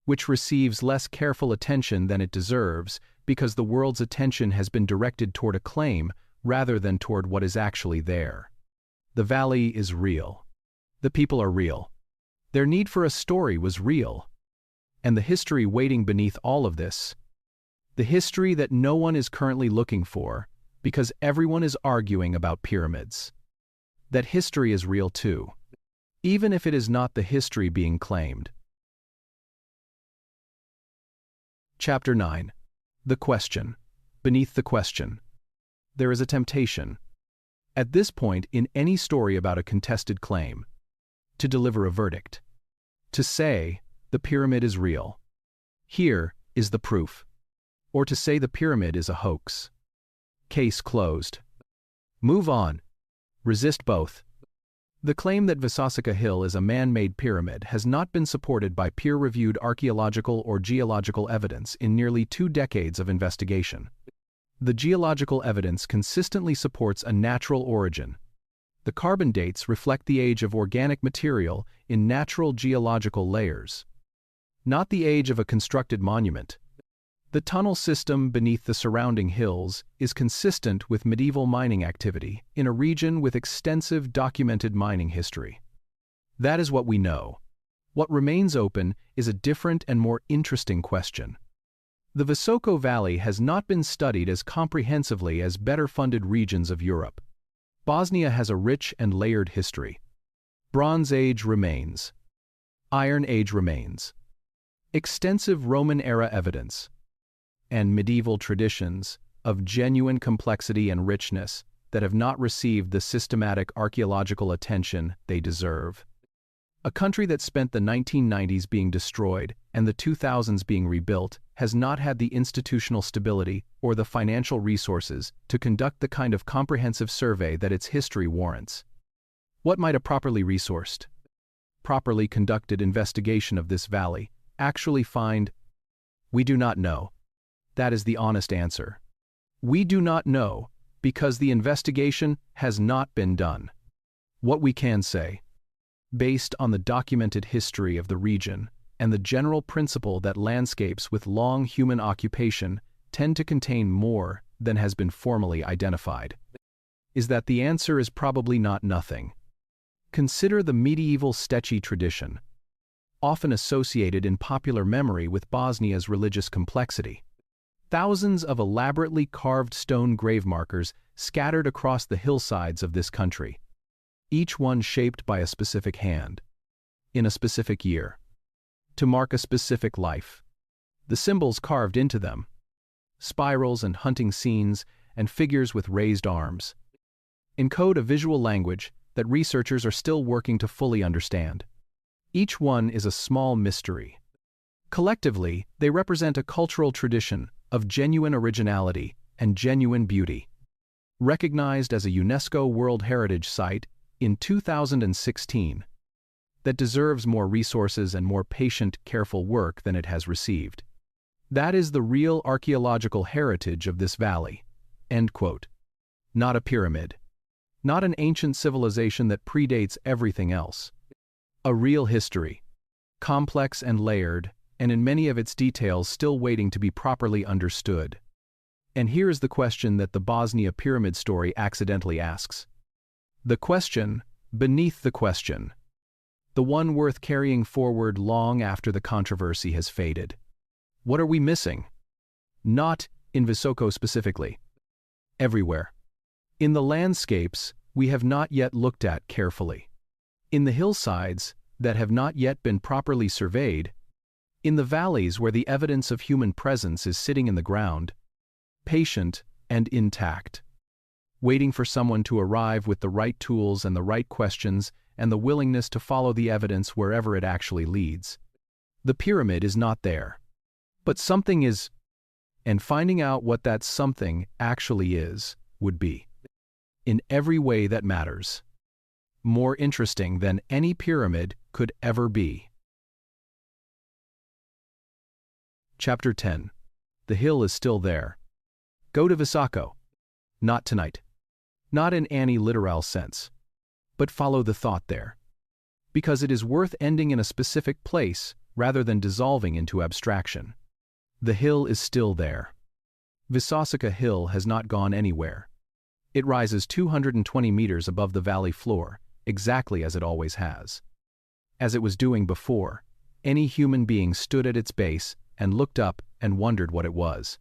which receives less careful attention than it deserves because the world's attention has been directed toward a claim rather than toward what is actually there. The valley is real. The people are real. Their need for a story was real. And the history waiting beneath all of this, the history that no one is currently looking for, because everyone is arguing about pyramids. That history is real too, even if it is not the history being claimed. Chapter 9. The question. Beneath the question. There is a temptation, at this point in any story about a contested claim, to deliver a verdict. To say, the pyramid is real. Here is the proof. Or to say the pyramid is a hoax. Case closed. Move on. Resist both. The claim that Visoko Hill is a man-made pyramid has not been supported by peer-reviewed archaeological or geological evidence in nearly 2 decades of investigation. The geological evidence consistently supports a natural origin. The carbon dates reflect the age of organic material in natural geological layers, not the age of a constructed monument. The tunnel system beneath the surrounding hills is consistent with medieval mining activity in a region with extensive documented mining history. That is what we know. What remains open is a different and more interesting question. The Visoko Valley has not been studied as comprehensively as better-funded regions of Europe. Bosnia has a rich and layered history. Bronze Age remains. Iron Age remains. Extensive Roman-era evidence, and medieval traditions of genuine complexity and richness that have not received the systematic archaeological attention they deserve. A country that spent the 1990s being destroyed and the 2000s being rebuilt has not had the institutional stability or the financial resources to conduct the kind of comprehensive survey that its history warrants. What might a properly resourced, properly conducted investigation of this valley actually find? We do not know. That is the honest answer. We do not know because the investigation has not been done. What we can say, based on the documented history of the region and the general principle that landscapes with long human occupation tend to contain more than has been formally identified, is that the answer is probably not nothing. Consider the medieval Stechi tradition, often associated in popular memory with Bosnia's religious complexity. Thousands of elaborately carved stone grave markers scattered across the hillsides of this country, each one shaped by a specific hand, in a specific year, to mark a specific life. The symbols carved into them, spirals and hunting scenes and figures with raised arms, encode a visual language that researchers are still working to fully understand. Each one is a small mystery. Collectively, they represent a cultural tradition of genuine originality and genuine beauty. Recognized as a UNESCO World Heritage Site in 2016, that deserves more resources and more patient, careful work than it has received. That is the real archaeological heritage of this valley. End quote. Not a pyramid. Not an ancient civilization that predates everything else. A real history, complex and layered, and in many of its details still waiting to be properly understood. And here is the question that the Bosnia pyramid story accidentally asks. The question beneath the question. The one worth carrying forward long after the controversy has faded. What are we missing? Not in Visoko specifically. Everywhere. In the landscapes we have not yet looked at carefully. In the hillsides that have not yet been properly surveyed. In the valleys where the evidence of human presence is sitting in the ground, patient and intact, waiting for someone to arrive with the right tools and the right questions and the willingness to follow the evidence wherever it actually leads. The pyramid is not there. But something is, and finding out what that something actually is would be, in every way that matters, more interesting than any pyramid could ever be. Chapter 10. The hill is still there. Go to Visoko. Not tonight. Not in any literal sense. But follow the thought there. Because it is worth ending in a specific place rather than dissolving into abstraction. The hill is still there. Visoko Hill has not gone anywhere. It rises 220 meters above the valley floor, exactly as it always has. As it was doing before, any human being stood at its base and looked up and wondered what it was.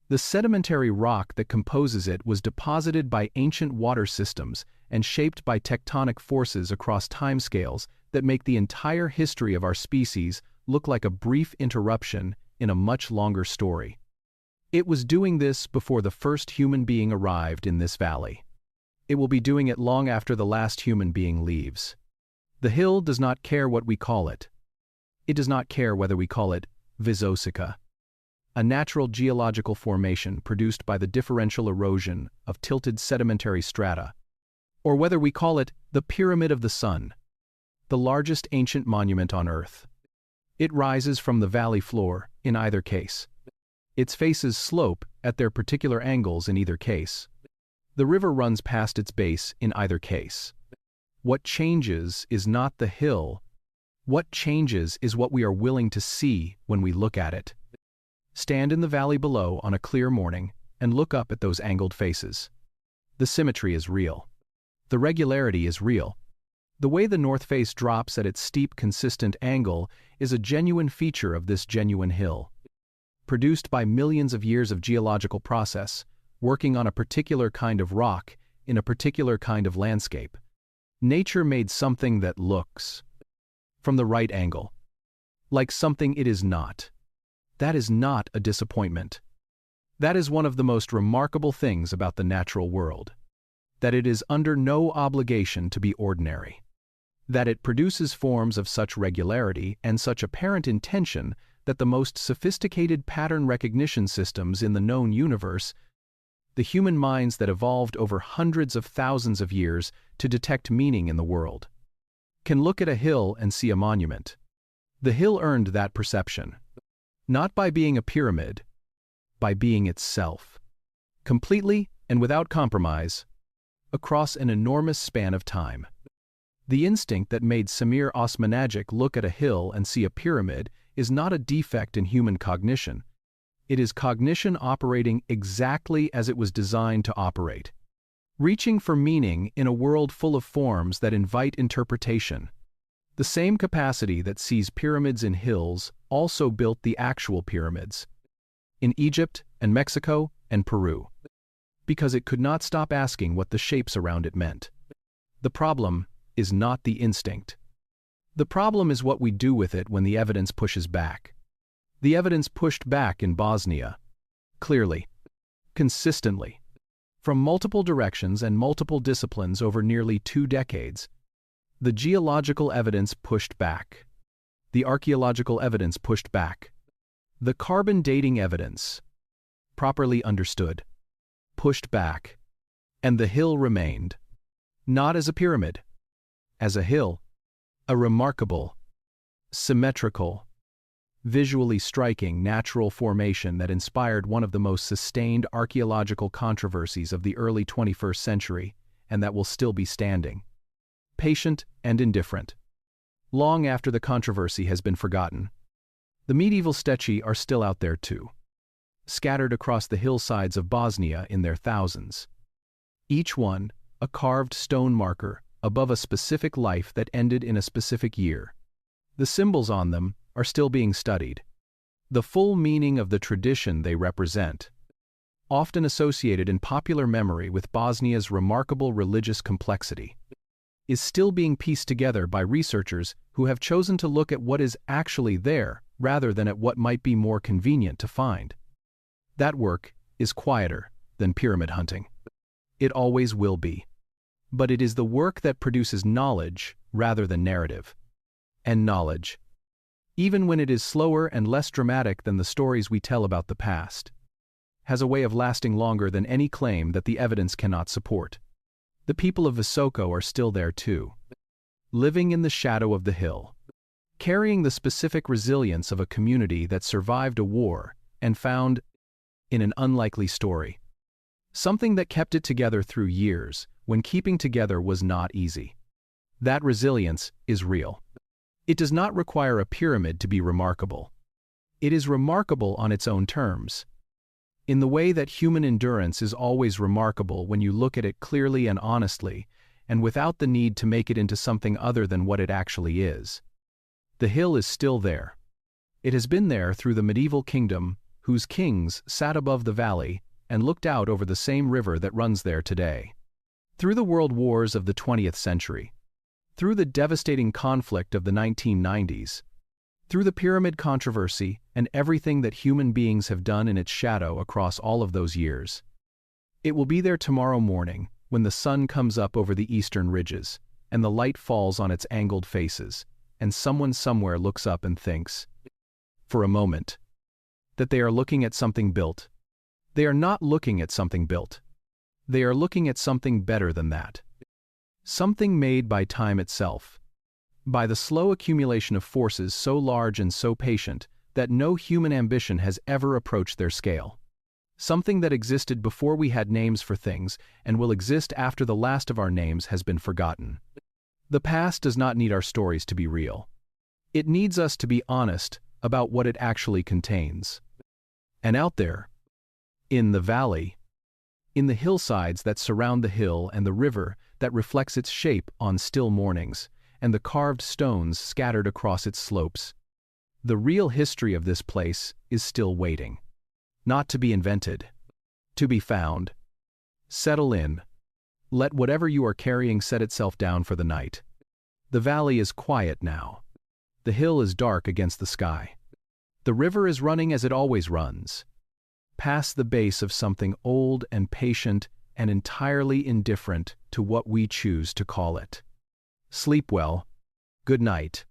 The sedimentary rock that composes it was deposited by ancient water systems and shaped by tectonic forces across timescales that make the entire history of our species look like a brief interruption in a much longer story. It was doing this before the first human being arrived in this valley. It will be doing it long after the last human being leaves. The hill does not care what we call it. It does not care whether we call it Visoko, a natural geological formation produced by the differential erosion of tilted sedimentary strata, or whether we call it the Pyramid of the Sun, the largest ancient monument on Earth. It rises from the valley floor, in either case. Its faces slope at their particular angles in either case. The river runs past its base in either case. What changes is not the hill. What changes is what we are willing to see when we look at it. Stand in the valley below on a clear morning and look up at those angled faces. The symmetry is real. The regularity is real. The way the north face drops at its steep, consistent angle is a genuine feature of this genuine hill. Produced by millions of years of geological process, working on a particular kind of rock in a particular kind of landscape. Nature made something that looks, from the right angle, like something it is not. That is not a disappointment. That is one of the most remarkable things about the natural world. That it is under no obligation to be ordinary. That it produces forms of such regularity and such apparent intention that the most sophisticated pattern recognition systems in the known universe, the human minds that evolved over hundreds of thousands of years to detect meaning in the world, can look at a hill and see a monument. The hill earned that perception, not by being a pyramid, by being itself, completely and without compromise, across an enormous span of time. The instinct that made Samir Osmanagic look at a hill and see a pyramid is not a defect in human cognition. It is cognition operating exactly as it was designed to operate, reaching for meaning in a world full of forms that invite interpretation. The same capacity that sees pyramids in hills also built the actual pyramids in Egypt and Mexico and Peru, because it could not stop asking what the shapes around it meant. The problem is not the instinct. The problem is what we do with it when the evidence pushes back. The evidence pushed back in Bosnia, clearly, consistently, from multiple directions and multiple disciplines over nearly 2 decades. The geological evidence pushed back. The archaeological evidence pushed back. The carbon dating evidence, properly understood, pushed back. And the hill remained, not as a pyramid, as a hill, a remarkable, symmetrical, visually striking natural formation that inspired one of the most sustained archaeological controversies of the early 21st century, and that will still be standing, patient and indifferent, long after the controversy has been forgotten. The medieval steci are still out there too, scattered across the hillsides of Bosnia in their thousands. Each one, a carved stone marker above a specific life that ended in a specific year. The symbols on them are still being studied. The full meaning of the tradition they represent, often associated in popular memory with Bosnia's remarkable religious complexity, is still being pieced together by researchers who have chosen to look at what is actually there rather than at what might be more convenient to find. That work is quieter than pyramid hunting. It always will be. But it is the work that produces knowledge rather than narrative. And knowledge, even when it is slower and less dramatic than the stories we tell about the past, has a way of lasting longer than any claim that the evidence cannot support. The people of Visoko are still there too, living in the shadow of the hill, carrying the specific resilience of a community that survived a war and found, in an unlikely story, something that kept it together through years when keeping together was not easy. That resilience is real. It does not require a pyramid to be remarkable. It is remarkable on its own terms, in the way that human endurance is always remarkable when you look at it clearly and honestly, and without the need to make it into something other than what it actually is. The hill is still there. It has been there through the medieval kingdom, whose kings sat above the valley and looked out over the same river that runs there today. Through the world wars of the 20th century, through the devastating conflict of the 1990s, through the pyramid controversy and everything that human beings have done in its shadow across all of those years. It will be there tomorrow morning when the sun comes up over the eastern ridges and the light falls on its angled faces, and someone somewhere looks up and thinks, for a moment, that they are looking at something built. They are not looking at something built. They are looking at something better than that. Something made by time itself, by the slow accumulation of forces so large and so patient, that no human ambition has ever approached their scale. Something that existed before we had names for things and will exist after the last of our names has been forgotten. The past does not need our stories to be real. It needs us to be honest about what it actually contains. And out there, in the valley, in the hillsides that surround the hill and the river that reflects its shape on still mornings, and the carved stones scattered across its slopes, the real history of this place is still waiting. Not to be invented, to be found. Settle in. Let whatever you are carrying set itself down for the night. The valley is quiet now. The hill is dark against the sky. The river is running as it always runs, past the base of something old and patient and entirely indifferent to what we choose to call it. Sleep well. Good night.